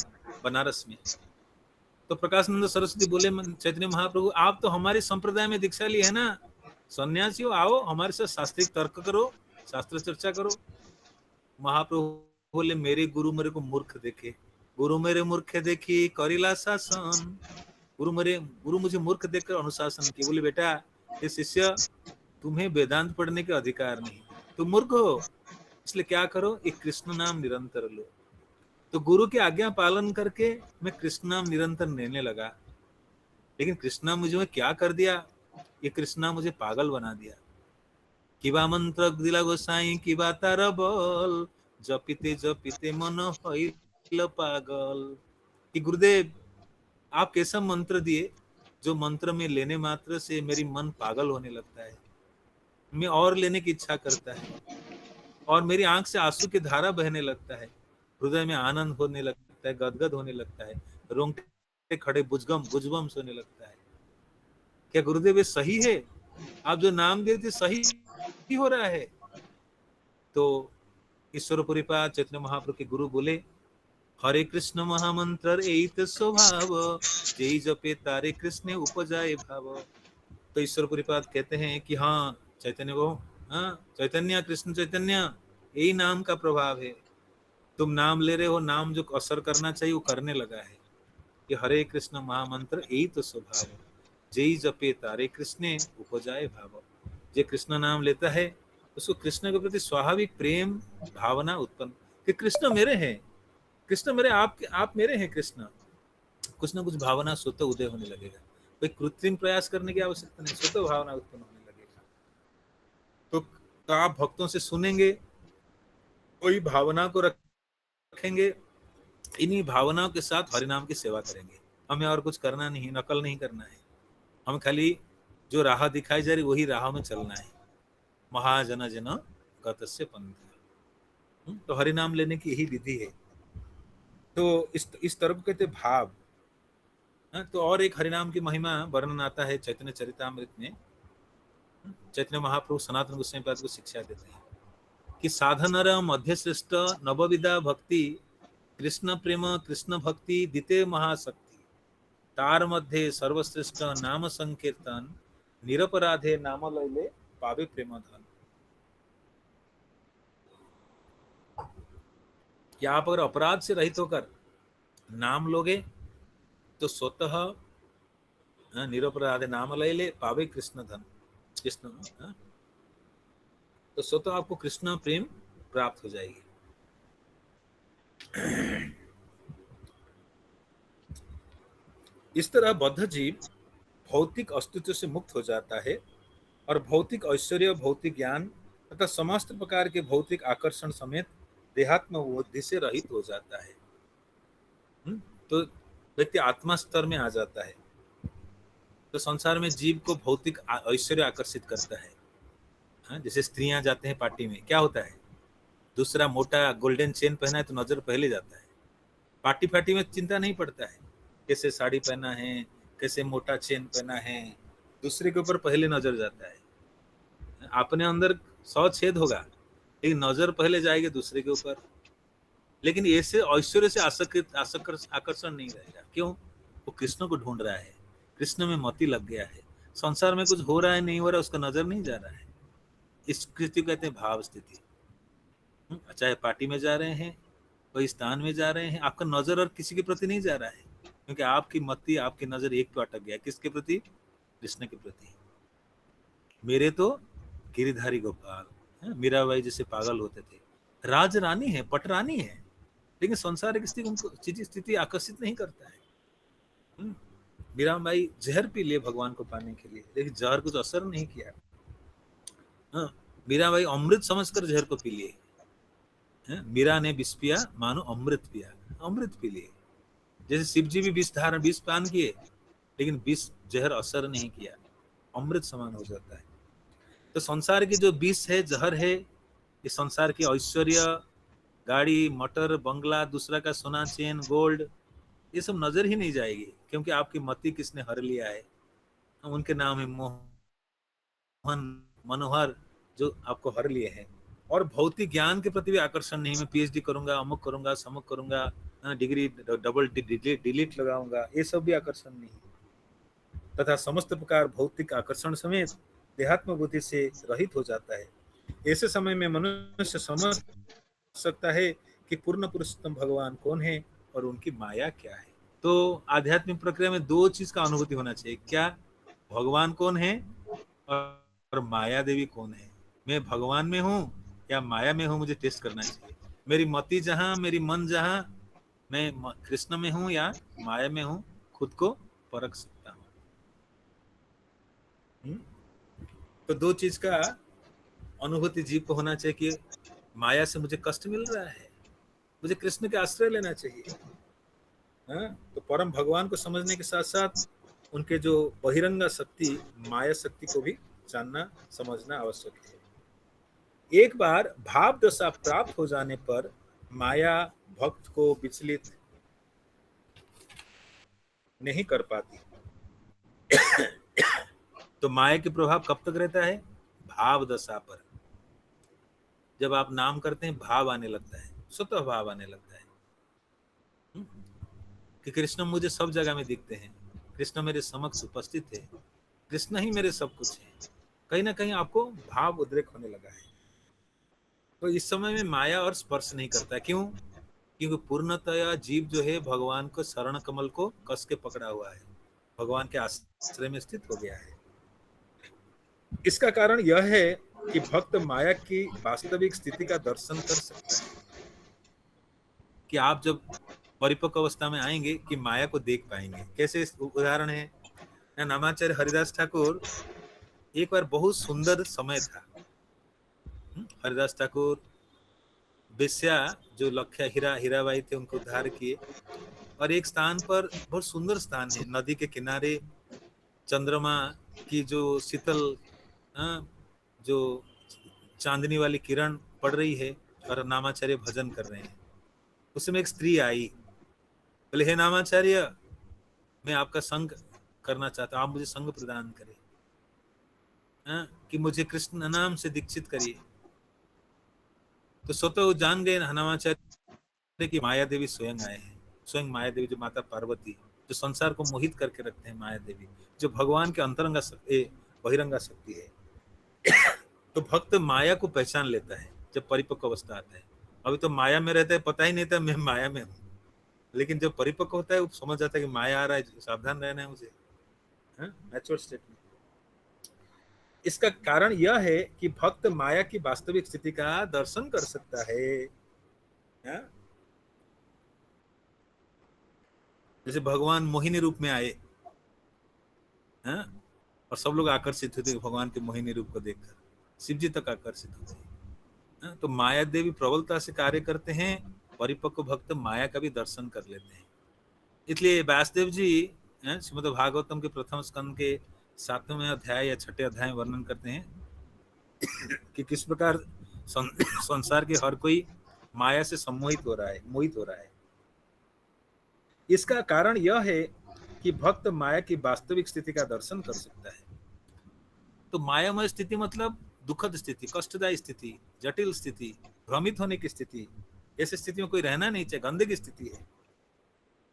बनारस में। तो प्रकाशानंद सरस्वती बोले चैतन्य महाप्रभु, आप तो हमारे संप्रदाय में दीक्षा ली है ना, सन्यासी हो, आओ हमारे साथ शास्त्रिक तर्क करो, शास्त्र चर्चा करो। महाप्रभु बोले मेरे गुरु मेरे को मूर्ख देखे, गुरु मेरे मूर्ख देखी करिला शासन। गुरु मुझे मूर्ख देखकर अनुशासन किए। बोले बेटा ये शिष्य, तुम्हें वेदांत पढ़ने के अधिकार नहीं, तुम मूर्ख हो, इसलिए क्या करो, एक कृष्ण नाम निरंतर लो। तो गुरु की आज्ञा पालन करके मैं कृष्ण नाम निरंतर लेने लगा। लेकिन कृष्णा मुझे क्या कर दिया, ये कृष्णा मुझे पागल बना दिया। किबा मंत्र दिला गोसाई किबा तार बल, जपिते मन होइल पागल। कि गुरुदेव आप कैसा मंत्र दिए, जो मंत्र में लेने मात्र से मेरी मन पागल होने लगता है, मैं और लेने की इच्छा करता है, और मेरी आंख से आंसू की धारा बहने लगता है, हृदय में आनंद होने लगता है, गदगद होने लगता है, रोंगटे खड़े बुजबम सोने लगता है। क्या गुरुदेव ये सही है, आप जो नाम देते सही हो रहा है? तो ईश्वरपुरी पाद चैतन्य महाप्रभु के गुरु बोले, हरे कृष्ण महामंत्र एत स्वभाव, जय जपे तारे कृष्ण उपजाए भाव। तो ईश्वरपुरी पाद कहते हैं कि हाँ चैतन्य को, हाँ चैतन्य, कृष्ण चैतन्य, यही नाम का प्रभाव है, तुम नाम ले रहे हो, नाम जो असर करना चाहिए वो करने लगा है। कि हरे कृष्ण महामंत्र यही तो स्वभाव, जय जपे तारे कृष्ण उपजाए भाव। जो कृष्ण नाम लेता है उसको कृष्ण के प्रति स्वाभाविक प्रेम भावना उत्पन्न, कि कृष्ण मेरे हैं, कृष्ण मेरे, आप मेरे हैं कृष्ण, कुछ ना कुछ भावना स्वतः उदय होने लगेगा। कोई कृत्रिम प्रयास करने की आवश्यकता नहीं, स्वतः भावना उत्पन्न होने लगेगा। तो आप भक्तों से सुनेंगे, कोई भावना को रखेंगे, इन्हीं भावनाओं के साथ हरिनाम की सेवा करेंगे। हमें और कुछ करना नहीं, नकल नहीं करना है, हम खाली जो राह दिखाई जा रही वही राह में चलना है। महाजन जन गतस्य पंथ। तो हरिनाम लेने की यही विधि है। तो इस तरफ कहते भाव। तो और एक हरिनाम की महिमा वर्णन आता है चैतन्य चरितामृत में। चैतन्य महाप्रभु सनातन गोस्वामी पाद को शिक्षा देते हैं कि साधनर मध्य श्रेष्ठ नवविधा भक्ति, कृष्ण प्रेम कृष्ण भक्ति दिते महाशक्ति, तार मध्य सर्वश्रेष्ठ नाम संकीर्तन, निरपराधे नाम लैले पावे प्रेम धन। क्या आप अगर अपराध से रहित होकर नाम लोगे तो स्वतः निरपराधे नाम लैले पावे कृष्ण धन, कृष्ण, तो स्वतः आपको कृष्ण प्रेम प्राप्त हो जाएगी। इस तरह बद्ध जीव भौतिक अस्तित्व से मुक्त हो जाता है और भौतिक ऐश्वर्य, भौतिक ज्ञान तथा समस्त प्रकार के भौतिक आकर्षण समेत देहात्म बुद्धि से रहित हो जाता है। तो व्यक्ति आत्मा स्तर में आ जाता है। तो संसार में जीव को भौतिक ऐश्वर्य आकर्षित करता है। जैसे स्त्रियां जाते हैं पार्टी में, क्या होता है, दूसरा मोटा गोल्डन चेन पहना है तो नजर पहले जाता है। पार्टी फार्टी में चिंता नहीं पड़ता है कैसे साड़ी पहना है, कैसे मोटा चेन पहना है, दूसरे के ऊपर पहले नजर जाता है। अपने अंदर 100 छेद होगा लेकिन नजर पहले जाएगी दूसरे के ऊपर। लेकिन ऐसे ऐश्वर्य से आकर्षण नहीं रहेगा। क्यों? वो कृष्ण को ढूंढ रहा है, कृष्ण में मोती लग गया है। संसार में कुछ हो रहा है नहीं हो रहा है उसका नजर नहीं जा रहा है। इस स्थिति को कहते हैं भाव स्थिति। चाहे पार्टी में जा रहे हैं, कोई स्थान में जा रहे हैं, आपका नजर और किसी के प्रति नहीं जा रहा है, क्योंकि आपकी मति, आपकी नजर एक पे अटक गया। किसके प्रति? कृष्ण के प्रति। मेरे तो गिरिधारी गोपाल, मीराबाई जैसे पागल होते थे। राज रानी है, पट रानी है, लेकिन संसारिक स्थिति उनको स्थिति आकर्षित नहीं करता है। मीराबाई जहर पी लिए भगवान को पाने के लिए, लेकिन जहर कुछ असर नहीं किया। मीराबाई अमृत समझकर जहर को पी लिए। मीरा ने विष पिया, मानो अमृत पिया, अमृत पी लिए। जैसे शिव जी भी विष पान किए, लेकिन विष जहर असर नहीं किया, अमृत समान हो जाता है। तो संसार की जो विष है, जहर है, ये संसार की ऐश्वर्य, गाड़ी मोटर बंगला, दूसरा का सोना चेन गोल्ड, ये सब नजर ही नहीं जाएगी, क्योंकि आपकी मति किसने हर लिया है। उनके नाम है मोहन, मनोहर, जो आपको हर लिए हैं। और भौतिक ज्ञान के प्रति भी आकर्षण नहीं, मैं पीएचडी करूंगा, अमुक करूंगा, समक करूंगा, डिग्री डबल डिलीट लगाऊंगा, ये सब भी आकर्षण नहीं। तथा समस्त प्रकार भौतिक आकर्षण समेत देहात्म बुद्धि से रहित हो जाता है। ऐसे समय में मनुष्य समझ सकता है कि पूर्ण पुरुषोत्तम भगवान कौन है और उनकी माया क्या है। तो आध्यात्मिक प्रक्रिया में दो चीज का अनुभूति होना चाहिए। क्या? भगवान कौन है और माया देवी कौन है। मैं भगवान में हूँ या माया में हूँ, मुझे टेस्ट करना चाहिए। मेरी मति जहां, मेरी मन जहां, मैं कृष्ण में हूँ या माया में हूँ, खुद को परख सकता हूँ। तो दो चीज का अनुभूति जीव को होना चाहिए कि माया से मुझे कष्ट मिल रहा है, मुझे कृष्ण का आश्रय लेना चाहिए। तो परम भगवान को समझने के साथ साथ उनके जो बहिरंगा शक्ति, माया शक्ति को भी जानना समझना आवश्यक है। एक बार भाव दशा प्राप्त हो जाने पर माया भक्त को विचलित नहीं कर पाती। तो माया के प्रभाव कब तक रहता है? भाव दशा पर। जब आप नाम करते हैं, भाव आने लगता है, स्वतः भाव आने लगता है कि कृष्ण मुझे सब जगह में दिखते हैं, कृष्ण मेरे समक्ष उपस्थित है, कृष्ण ही मेरे सब कुछ है। कहीं ना कहीं आपको भाव उद्रेक होने लगा है। तो इस समय में माया और स्पर्श नहीं करता। क्यों? क्योंकि पूर्णतया जीव जो है भगवान को शरण कमल को कस के पकड़ा हुआ है, भगवान के आश्रय में स्थित हो गया है। इसका कारण यह है कि भक्त माया की वास्तविक स्थिति का दर्शन कर सकता है। कि आप जब परिपक्व अवस्था में आएंगे कि माया को देख पाएंगे। कैसे? उदाहरण है, नामाचार्य हरिदास ठाकुर, एक बार बहुत सुंदर समय था। हरिदास ठाकुर बेस्या जो लख्या हीराबाई थे, उनको उद्धार किए, और एक स्थान पर, बहुत सुंदर स्थान है, नदी के किनारे चंद्रमा की जो शीतल जो चांदनी वाली किरण पड़ रही है, और नामाचार्य भजन कर रहे हैं। उसमें एक स्त्री आई, बोले, हे नामाचार्य, मैं आपका संग करना चाहता हूँ, आप मुझे संग प्रदान करें, कि मुझे कृष्ण नाम से दीक्षित करिए। तो स्वतः वो जान गए नामाचार्य की माया देवी स्वयं आए हैं। स्वयं माया देवी, जो माता पार्वती, जो संसार को मोहित करके रखते हैं, माया देवी जो भगवान के अंतरंगा शक्ति, बहिरंगा शक्ति है। तो भक्त माया को पहचान लेता है जब परिपक्व अवस्था आता है। अभी तो माया में रहता है, पता ही नहीं था मैं माया में हूँ, लेकिन जब परिपक्व होता है वो समझ जाता है कि माया आ रहा है, सावधान रहना है मुझे। मैच्योर स्टेट में। इसका कारण यह है कि भक्त माया की वास्तविक स्थिति का दर्शन कर सकता है। जैसे भगवान मोहिनी रूप में आए, और सब लोग आकर्षित हुए थे भगवान के मोहिनी रूप को देखकर, शिव जी तक आकर्षित हो गए। तो माया देवी प्रबलता से कार्य करते हैं, परिपक्व भक्त माया का भी दर्शन कर लेते हैं। इसलिए व्यासदेव जी श्रीमद् भागवतम के प्रथम स्कंद के 7वें अध्याय या 6ठे अध्याय में वर्णन करते हैं कि किस प्रकार संसार के हर कोई माया से सम्मोहित हो रहा है, मोहित हो रहा है। इसका कारण यह है कि भक्त माया की वास्तविक स्थिति का दर्शन कर सकता है। तो मायामय स्थिति मतलब दुखद स्थिति, कष्टदायी स्थिति, जटिल स्थिति, भ्रमित होने की स्थिति। ऐसी स्थिति में कोई रहना नहीं चाहिए, गंदे की स्थिति है।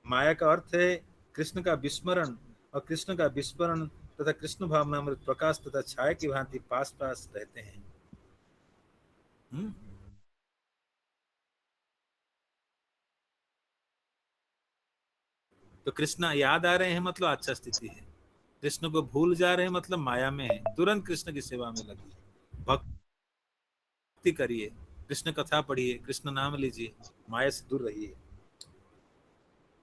माया का अर्थ है कृष्ण का विस्मरण, और कृष्ण का विस्मरण तथा कृष्ण भावनामृत प्रकाश तथा छाया की भांति पास पास रहते हैं। तो कृष्ण याद आ रहे हैं मतलब अच्छा स्थिति है, कृष्ण को भूल जा रहे हैं मतलब माया में है, तुरंत कृष्ण की सेवा में लगिए, भक्ति करिए, कृष्ण कथा पढ़िए, कृष्ण नाम लीजिए, माया से दूर रहिए।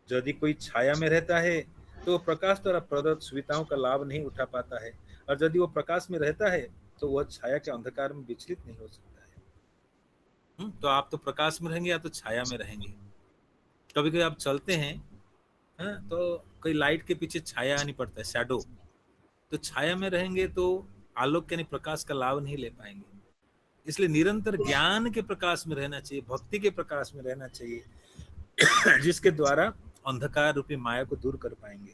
यदि कोई छाया में रहता है तो वो प्रकाश द्वारा प्रदत्त सुविधाओं का लाभ नहीं उठा पाता है, और यदि वो प्रकाश में रहता है तो वह छाया के अंधकार में विचलित नहीं हो सकता है। तो आप तो प्रकाश में रहेंगे या तो छाया में रहेंगे। कभी कभी आप चलते हैं, तो कोई लाइट के पीछे छाया आनी पड़ता है, शैडो, तो छाया में रहेंगे तो आलोक यानी प्रकाश का लाभ नहीं ले पाएंगे। इसलिए निरंतर ज्ञान के प्रकाश में रहना चाहिए, भक्ति के प्रकाश में रहना चाहिए, जिसके द्वारा अंधकार रूपी माया को दूर कर पाएंगे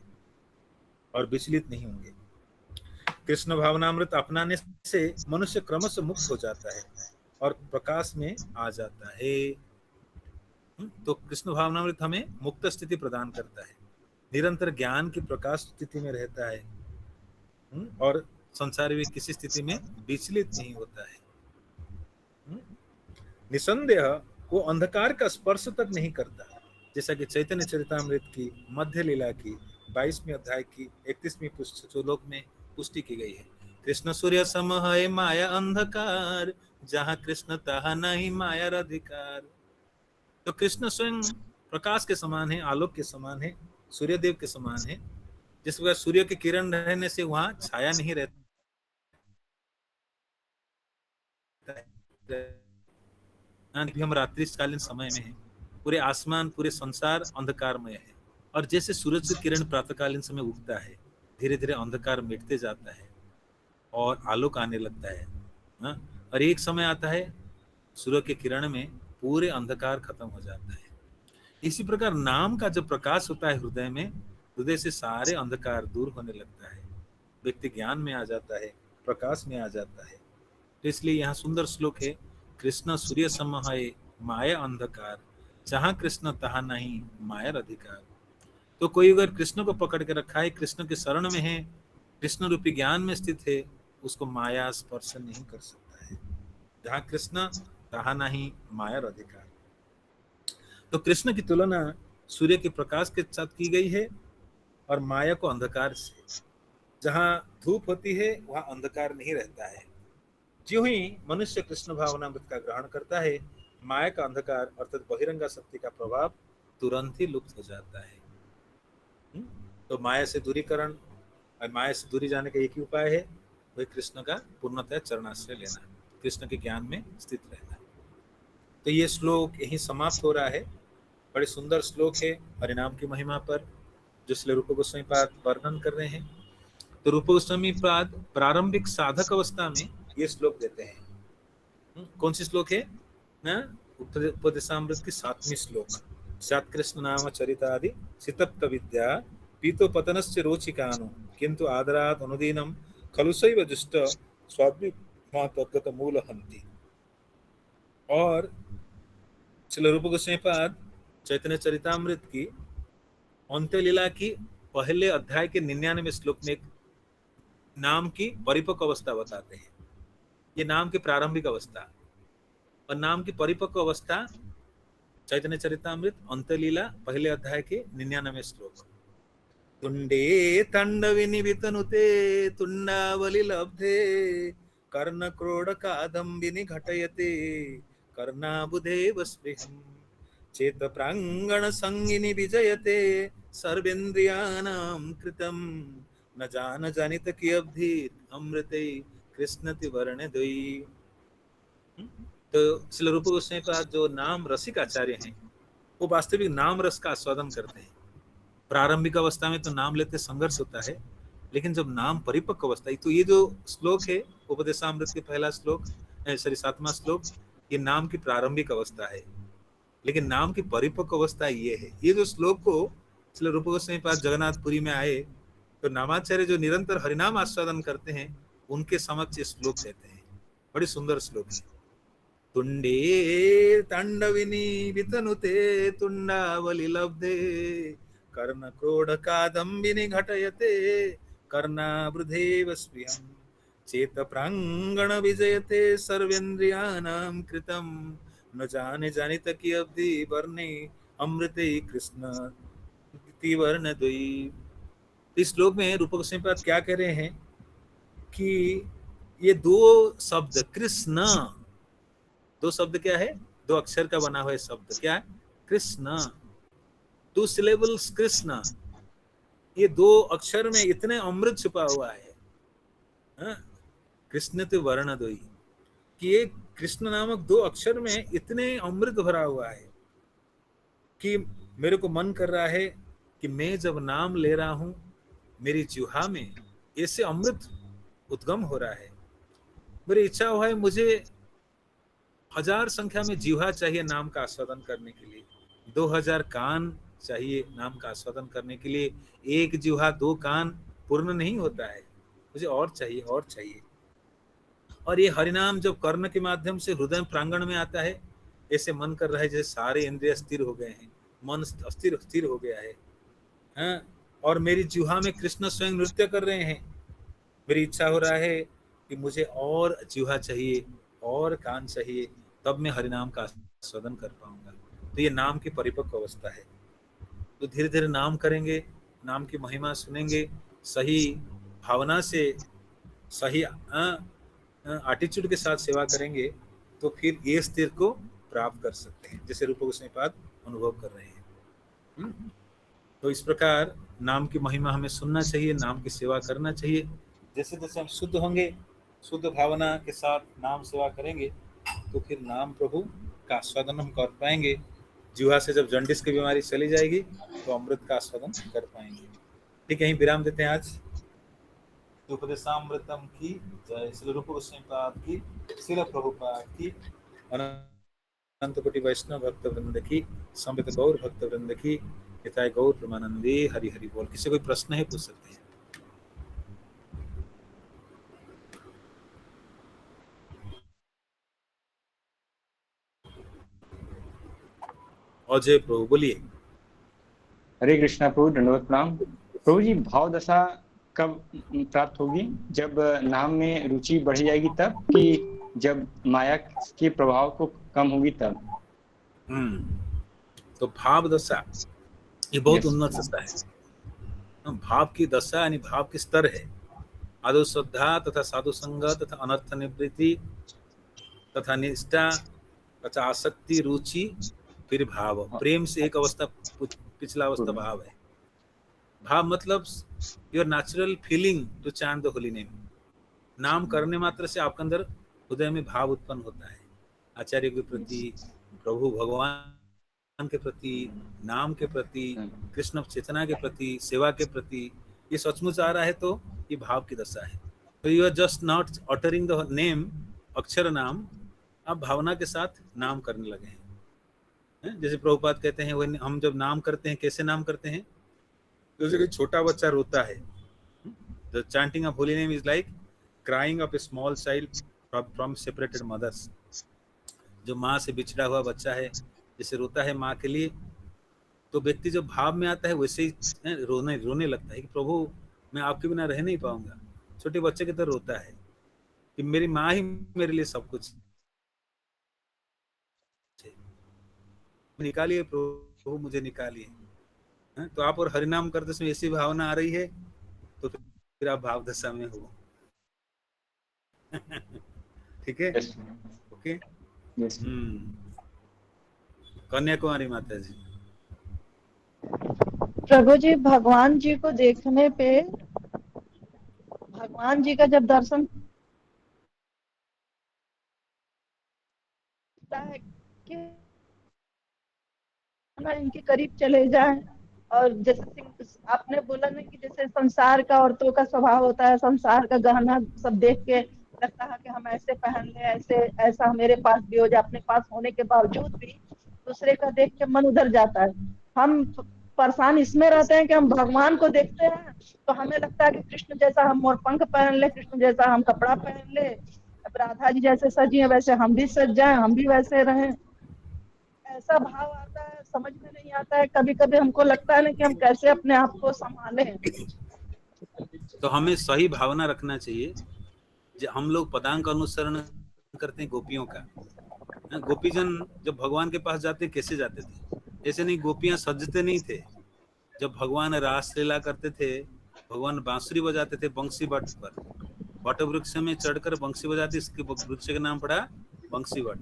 और विचलित नहीं होंगे। कृष्ण भावनामृत अपनाने से मनुष्य क्रमशः मुक्त हो जाता है और प्रकाश में आ जाता है। तो कृष्ण भावनामृत हमें मुक्त स्थिति प्रदान करता है, निरंतर ज्ञान की प्रकाश स्थिति में रहता है, और संसार में किसी स्थिति में विचलित नहीं होता है। निसंदेह वो अंधकार का स्पर्श तक नहीं करता, जैसा कि चैतन्य चरितामृत की मध्य लीला की 22वें अध्याय की 31वीं श्लोक में पुष्टि की गई है। कृष्ण सूर्य सम है माया अंधकार, जहाँ कृष्ण तहाँ नहीं माया अधिकार। तो कृष्ण स्वयं प्रकाश के समान है, आलोक के समान है, सूर्यदेव के समान है। जिस प्रकार सूर्य की किरण रहने से वहां छाया नहीं रहता, हम रात्रिकालीन समय में है, पूरे आसमान पूरे संसार अंधकारमय है, और जैसे सूरज की किरण प्रातःकालीन समय उगता है, धीरे धीरे अंधकार मिटते जाता है और आलोक आने लगता है, और एक समय आता है सूर्य के किरण में पूरे अंधकार खत्म हो जाता है। इसी प्रकार नाम का जब प्रकाश होता है हृदय में, हृदय से सारे अंधकार दूर होने लगता है, व्यक्ति ज्ञान में आ जाता है, प्रकाश में आ जाता है। तो इसलिए यहाँ सुंदर श्लोक है, कृष्ण सूर्य सम है माया अंधकार, जहाँ कृष्ण तहाँ नहीं माया अधिकार। तो कोई अगर कृष्ण को पकड़ के रखा है, कृष्ण के शरण में है, कृष्ण रूपी ज्ञान में स्थित है, उसको माया स्पर्श नहीं कर सकता है। जहाँ कृष्ण तहाँ नहीं माया अधिकार। तो कृष्ण की तुलना सूर्य के प्रकाश के साथ की गई है और माया को अंधकार से। जहाँ धूप होती है वहाँ अंधकार नहीं रहता है। ज्यों ही मनुष्य कृष्ण भावनामृत का ग्रहण करता है, माया का अंधकार अर्थात बहिरंगा शक्ति का प्रभाव तुरंत ही लुप्त हो जाता है। तो माया से दूरीकरण, माया से दूरी जाने का एक ही उपाय है, वही कृष्ण का पूर्णतः चरणाश्रय लेना, कृष्ण के ज्ञान में स्थित रहना। तो ये श्लोक यही समाप्त हो रहा है। बड़े सुंदर श्लोक है हरिनाम की महिमा पर, जो श्री रूप गोस्वामी पाद वर्णन कर रहे हैं। तो रूप गोस्वामी पाद प्रारंभिक साधक अवस्था में ये श्लोक देते हैं। कौन सी श्लोक है ना? उपदेशामृत की 7वीं श्लोक, सात कृष्ण नाम चरितादि सितप्त विद्या पीतो पतनस्य रोचिकानु किंतु आदरात अनुदीनम खलुसैव दुष्ट स्वाभिमातगत मूल हंति। और श्री रूप गोस्वामी पाद चैतन्य चरितामृत की अंत्य लीला की पहले अध्याय के 99वें श्लोक में एक नाम की परिपक्व अवस्था बताते हैं। ये नाम की प्रारंभिक अवस्था और नाम की परिपक्व अवस्था चैतन्य चरितामृत अंत्य लीला पहले अध्याय के 99वें श्लोक। तुंडे तांडविनी वितनुते तुंडावली लब्धे कर्ण क्रोड कादंबिनी घटयते कर्णाबुधेव स्पृहम् चेत प्रांगण संगिनी विजयते सर्वेन्द्रियाणां कृतं न जान जानित की अवधि अमृते कृष्णति वर्ण द्वयी। तो श्री रूप गोस्वामी पाद जो नाम रसिक आचार्य हैं, वो वास्तविक नाम रस का आस्वादन करते हैं। प्रारंभिक अवस्था में तो नाम लेते संघर्ष होता है, लेकिन जब नाम परिपक्व अवस्था, तो ये जो श्लोक है उपदेशामृत के पहला श्लोक, सॉरी 7वां श्लोक, ये नाम की प्रारंभिक अवस्था है, लेकिन नाम की परिपक्व अवस्था ये है। ये जो श्लोक को श्री रूप गोस्वामी पाद जगन्नाथपुरी में आए तो नामाचार्य जो निरंतर हरिनाम आस्वादन करते हैं, उनके समक्ष ये श्लोक कहते हैं। बड़ी सुंदर श्लोक है। तुंडे तांडविनी वितनुते तुंडावली लब्धे कर्ण क्रोड कादंबिनी घटयते कर्णावृधेव स्पृहम् चेत प्रांगण विजयते सर्वेन्द्रियाणां कृतं न जाने जानित की अवधि वर्णे अमृते कृष्ण भक्ति वर्ण द्वयी। इस श्लोक में रूप गोस्वामी पाद क्या कह रहे हैं कि ये दो शब्द कृष्ण, दो शब्द क्या है, दो अक्षर का बना हुआ शब्द क्या है, कृष्ण, टू सिलेबल्स कृष्ण, ये दो अक्षर में इतने अमृत छुपा हुआ है, हाँ? कृष्ण तो वर्ण द्वयी, कि ये कृष्ण नामक दो अक्षर में इतने अमृत भरा हुआ है कि मेरे को मन कर रहा है कि मैं जब नाम ले रहा हूं मेरी जिह्वा में ऐसे अमृत उद्गम हो रहा है। मेरी इच्छा हुआ है मुझे 1000 संख्या में जिह्वा चाहिए नाम का आस्वादन करने के लिए, 2000 कान चाहिए नाम का आस्वादन करने के लिए। एक जिह्वा दो कान पूर्ण नहीं होता है, मुझे और चाहिए और चाहिए। और ये हरिनाम जब कर्ण के माध्यम से हृदय प्रांगण में आता है, ऐसे मन कर रहा है जैसे सारे इंद्रिय स्थिर हो गए हैं, मन अस्थिर स्थिर हो गया है, हाँ? और मेरी जिह्वा में कृष्ण स्वयं नृत्य कर रहे हैं। मेरी इच्छा हो रहा है कि मुझे और जिह्वा चाहिए और कान चाहिए, तब मैं हरिनाम का आस्वादन कर पाऊंगा। तो ये नाम की परिपक्व अवस्था है। तो धीरे धीरे नाम करेंगे, नाम की महिमा सुनेंगे, सही भावना से सही एटीट्यूड के साथ सेवा करेंगे, तो फिर ये स्थिर को प्राप्त कर सकते हैं, जैसे रूप गोस्वामी पाद अनुभव कर रहे हैं। तो इस प्रकार नाम की महिमा हमें सुनना चाहिए, नाम की सेवा करना चाहिए। जैसे जैसे हम शुद्ध होंगे, शुद्ध भावना के साथ नाम सेवा करेंगे, तो फिर नाम प्रभु का आस्वादन हम कर पाएंगे। जिह्वा से जब जंडिस की बीमारी चली जाएगी तो अमृत का आस्वादन कर पाएंगे। ठीक है, यहीं विराम देते हैं आज। उपदेशामृतम की जय। श्री रूप गोस्वामी पाद की, श्रील प्रभुपाद की, अनंत कोटि वैष्णव भक्त वृंद की, समवेत गौर भक्त वृंद की, हिताय गौर प्रेमानंदे। हरि हरि बोल। किसी कोई प्रश्न है पूछ सकते हैं। अजय प्रभु बोलिए। हरे कृष्णा प्रभु, दंडवत प्रणाम। प्रभु जी, भाव दशा कब प्राप्त होगी? जब नाम में रुचि बढ़ जाएगी तब, कि जब माया के प्रभाव को कम होगी तब? तो भाव दशा ये बहुत उन्नत दशा है। भाव की दशा यानी भाव की स्तर है। आदो श्रद्धा तथा साधु संग तथा अनर्थ निवृत्ति तथा निष्ठा तथा आसक्ति, रुचि, फिर भाव। प्रेम से एक अवस्था, पिछला अवस्था भाव है। भाव मतलब your natural feeling to chant the holy name. नाम करने मात्र से आपके अंदर हृदय में भाव उत्पन्न होता है, आचार्य के प्रति, प्रभु भगवान के प्रति, नाम के प्रति, कृष्ण चेतना के प्रति, सेवा के प्रति। ये सचमुच आ रहा है तो ये भाव की दशा है। तो you are just not uttering the name, अक्षर नाम, आप भावना के साथ नाम करने लगे हैं। जैसे प्रभुपाद कहते हैं, वो हम जब नाम करते हैं कैसे नाम करते हैं? जैसे कि छोटा बच्चा रोता है, the chanting of holy name is like crying of a small child from separated mothers. जो माँ से बिछड़ा हुआ बच्चा है, जैसे रोता है माँ के लिए, तो व्यक्ति जब भाव में आता है वैसे ही रोने लगता है कि प्रभु मैं आपके बिना रह नहीं पाऊंगा। छोटे बच्चे की तरह रोता है कि मेरी माँ ही मेरे लिए सब कुछ, निकालिए प्रभु मुझे निकालिए। तो आप और हरिनाम करते समय ऐसी भावना आ रही है तो फिर आप भाव दशा में हो। ठीक है, ओके। कन्याकुमारी माता जी। प्रभु जी, भगवान जी को देखने पे, भगवान जी का जब दर्शन होता है कि इनके करीब चले जाएं, और जैसे आपने बोला ना कि जैसे संसार का औरतों का स्वभाव होता है, संसार का गहना सब देख के लगता है कि हम ऐसे पहन ले, ऐसे ऐसा मेरे पास भी हो जाए। अपने पास होने के बावजूद भी दूसरे का देख के मन उधर जाता है। हम परेशान इसमें रहते हैं कि हम भगवान को देखते हैं तो हमें लगता है कि कृष्ण जैसा हम मोरपंख पहन ले, कृष्ण जैसा हम कपड़ा पहन ले, अब राधा जी जैसे सजी है वैसे हम भी सज जाएं, हम भी वैसे रहें। ऐसा भाव आता है, समझ में नहीं आता है। कभी कभी हमको लगता है ना कि हम कैसे अपने आप को संभालें। तो हमें सही भावना रखना चाहिए। हम लोग पदांक का अनुसरण करते हैं गोपियों का। गोपीजन जब भगवान के पास जाते कैसे जाते थे? ऐसे नहीं, गोपियां सजते नहीं थे, जब भगवान रास लीला करते थे, भगवान बांसुरी बजाते थे बंसी वट पर, वट वृक्ष में चढ़कर बंसी बजाते, इसके वृक्ष का नाम पड़ा बंसी वट।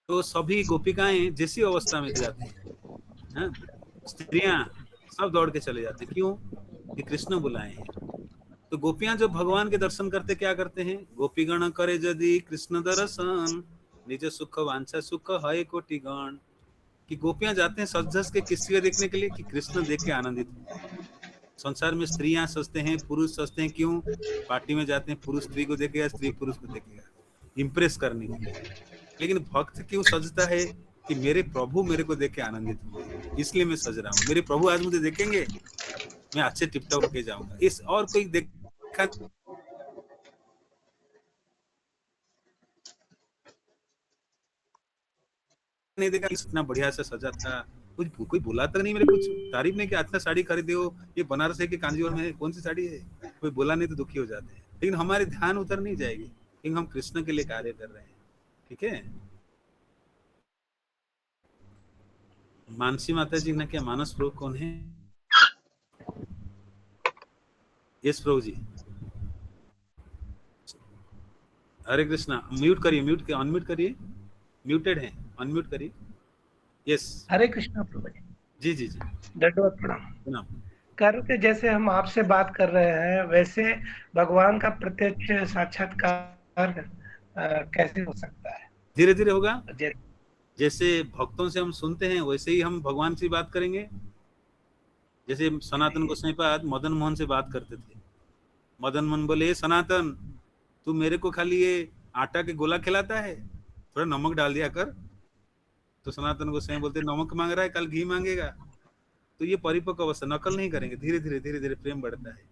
तो सभी गोपिकाएं जैसी अवस्था में जाती हैं, स्त्रियां सब दौड़ के चले जाते, क्यों? कि कृष्ण बुलाए हैं। तो गोपियां जब भगवान के दर्शन करते क्या करते हैं? गोपीगण करे यदि कृष्ण दर्शन, निज सुख वांछा सुख है कोटि गण। कि गोपियां जाते हैं सज धज के किस लिए देखने के लिए? कि कृष्ण देख के आनंदित हो। संसार में स्त्रियां सजते हैं, पुरुष सजते हैं, क्यों? पार्टी में जाते हैं, पुरुष स्त्री को देखेगा, स्त्री पुरुष को देखेगा, इंप्रेस करने के लिए। लेकिन भक्त क्यों सजता है? कि मेरे प्रभु मेरे को देख के आनंदित हुए, इसलिए मैं सज रहा हूँ। मेरे प्रभु आज मुझे देखेंगे, मैं अच्छे टिपटॉप होके जाऊंगा। इस और कोई देखा नहीं, देखा इतना बढ़िया से सजा था, कोई बोला तक नहीं, मेरे कुछ तारीफ नहीं किया, अच्छा साड़ी खरीदे हो, ये बनारस है कि कांजीवरम है, कौन सी साड़ी है, कोई बोला नहीं तो दुखी हो जाते हैं। लेकिन हमारे ध्यान उधर नहीं जाएगी, क्योंकि हम कृष्ण के लिए कार्य कर रहे हैं। ठीक है, मानसी माता जी ने क्या मानस प्रभु कौन है? यस प्रभु जी, हरे कृष्णा। म्यूट करिए, अनम्यूट करिए, म्यूटेड है, अनम्यूट करिए। यस, हरे कृष्णा प्रभु जी। जी जी जी, दंडवत प्रणाम। प्रणाम। कह रहे थे जैसे हम आपसे बात कर रहे हैं, वैसे भगवान का प्रत्यक्ष साक्षात्कार कैसे हो सकता है? धीरे धीरे होगा। जैसे भक्तों से हम सुनते हैं, वैसे ही हम भगवान से बात करेंगे। जैसे सनातन गोस्वामी पाद मदन मोहन से बात करते थे। मदन मोहन बोले, सनातन तू मेरे को खाली ये आटा के गोला खिलाता है, थोड़ा नमक डाल दिया कर। तो सनातन गोस्वामी बोलते, नमक मांग रहा है, कल घी मांगेगा। तो ये परिपक्व अवस्था, नकल नहीं करेंगे, धीरे धीरे प्रेम बढ़ता है।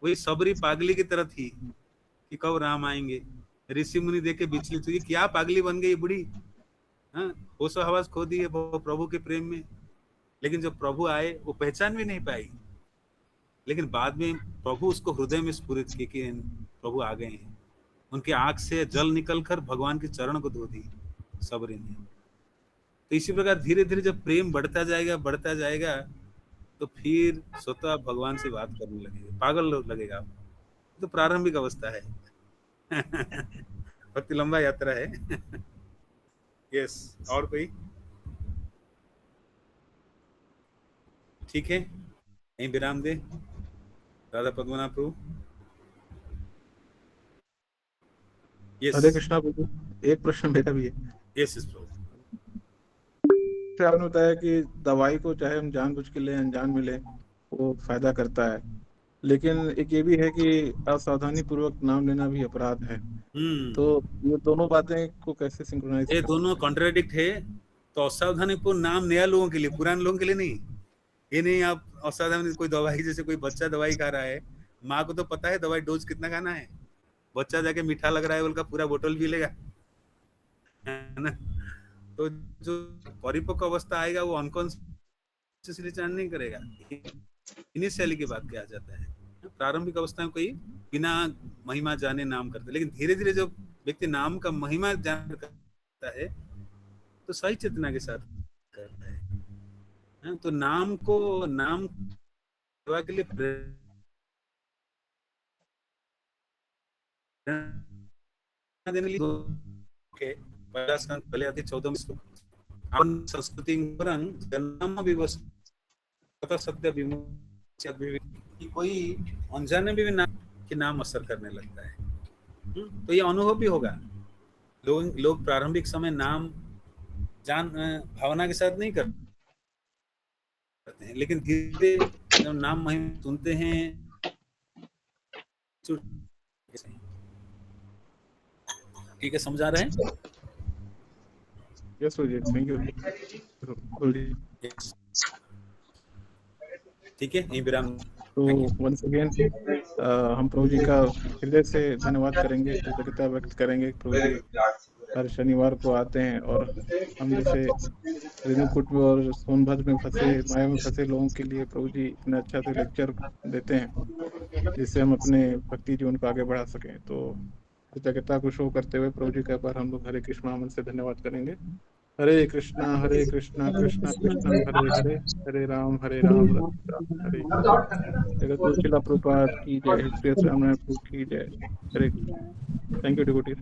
वही सबरी पागली की तरह थी कि कब राम आएंगे, ऋषि मुनि देखे बिचली, तो ये क्या पागली बन गई बुढ़ी, होश हवास खो दी है प्रभु के प्रेम में। लेकिन जब प्रभु आए, वो पहचान भी नहीं पाई, लेकिन बाद में प्रभु उसको हृदय में स्फुरित किए कि प्रभु आ गए हैं। उनके आंख से जल निकलकर भगवान के चरण को धो दी सबरी ने। तो इसी प्रकार धीरे धीरे जब प्रेम बढ़ता जाएगा, तो फिर स्वतः भगवान से बात करने लगेगा, पागल लगेगा। तो प्रारंभिक अवस्था है। बहुत लंबा यात्रा है। यस, और कोई? ठीक है, यहीं विराम दे। राधा पद्मनाभ प्रभु। यस, हरे कृष्णा प्रभु, एक प्रश्न मेरा भी है। यस प्रभु। आपने बताया कि दवाई को चाहे हम जानबूझ के ले अनजान मिले, वो फायदा करता है, लेकिन एक ये भी है कि असावधानी पूर्वक नाम लेना भी अपराध है। तो ये दोनों बातें को कैसे सिंक्रोनाइज? ये दोनों कॉन्ट्राडिक्ट है। तो असावधानी पूर्ण नाम नया लोगों के लिए, पुराने लोगों के लिए नहीं। ये नहीं आप असावधानी, कोई दवाई, जैसे कोई बच्चा दवाई खा रहा है, माँ को तो पता है दवाई डोज कितना खाना है, बच्चा जाके मीठा लग रहा है बोलकर पूरा बोतल पी लेगा, है ना। तो जो परिपक्व अवस्था आएगा, वो अनकॉन्शियसली चयन नहीं करेगा। इनिशियली की बात किया जाता है। प्रारंभिक अवस्था में कोई बिना महिमा जाने नाम करते, लेकिन धीरे धीरे जब व्यक्ति नाम का महिमा जान करता है, तो सही चेतना के साथ करता है। तो नाम सेवा के लिए देने के लिए 50 अंक पहले आती 14 श्लोक। संस्कृति जन्म विवश सत्य विमुक्ति, कोई अनजाने भी नाम असर करने लगता है। तो ये अनुभव भी होगा। लोग प्रारंभिक समय नाम जान भावना के साथ नहीं करते हैं, लेकिन धीरे जब नाम महिमा सुनते हैं, ठीक है, समझा रहे हैं? यस जी, थैंक यू। ठीक है, यहीं विराम। तो वंस अगेन हम प्रभु जी का हृदय से धन्यवाद करेंगे, कृतज्ञता व्यक्त करेंगे। प्रभु जी हर शनिवार को आते हैं और हम जैसे रेणुकूट में और सोनभद्र में फंसे, माया में फंसे लोगों के लिए प्रभु जी इतना अच्छा से लेक्चर देते हैं, जिससे हम अपने भक्ति जीवन को आगे बढ़ा सकें। तो कृतज्ञता को शो करते हुए प्रभु जी का बार हम लोग हरे कृष्ण नाम से धन्यवाद करेंगे। हरे कृष्णा कृष्णा कृष्णा हरे हरे, हरे राम राम राम हरे। जगत गुरु शिला प्रभुपाद की जय, श्री राम प्रभु की जय। Hare Krishna. Thank you devotees.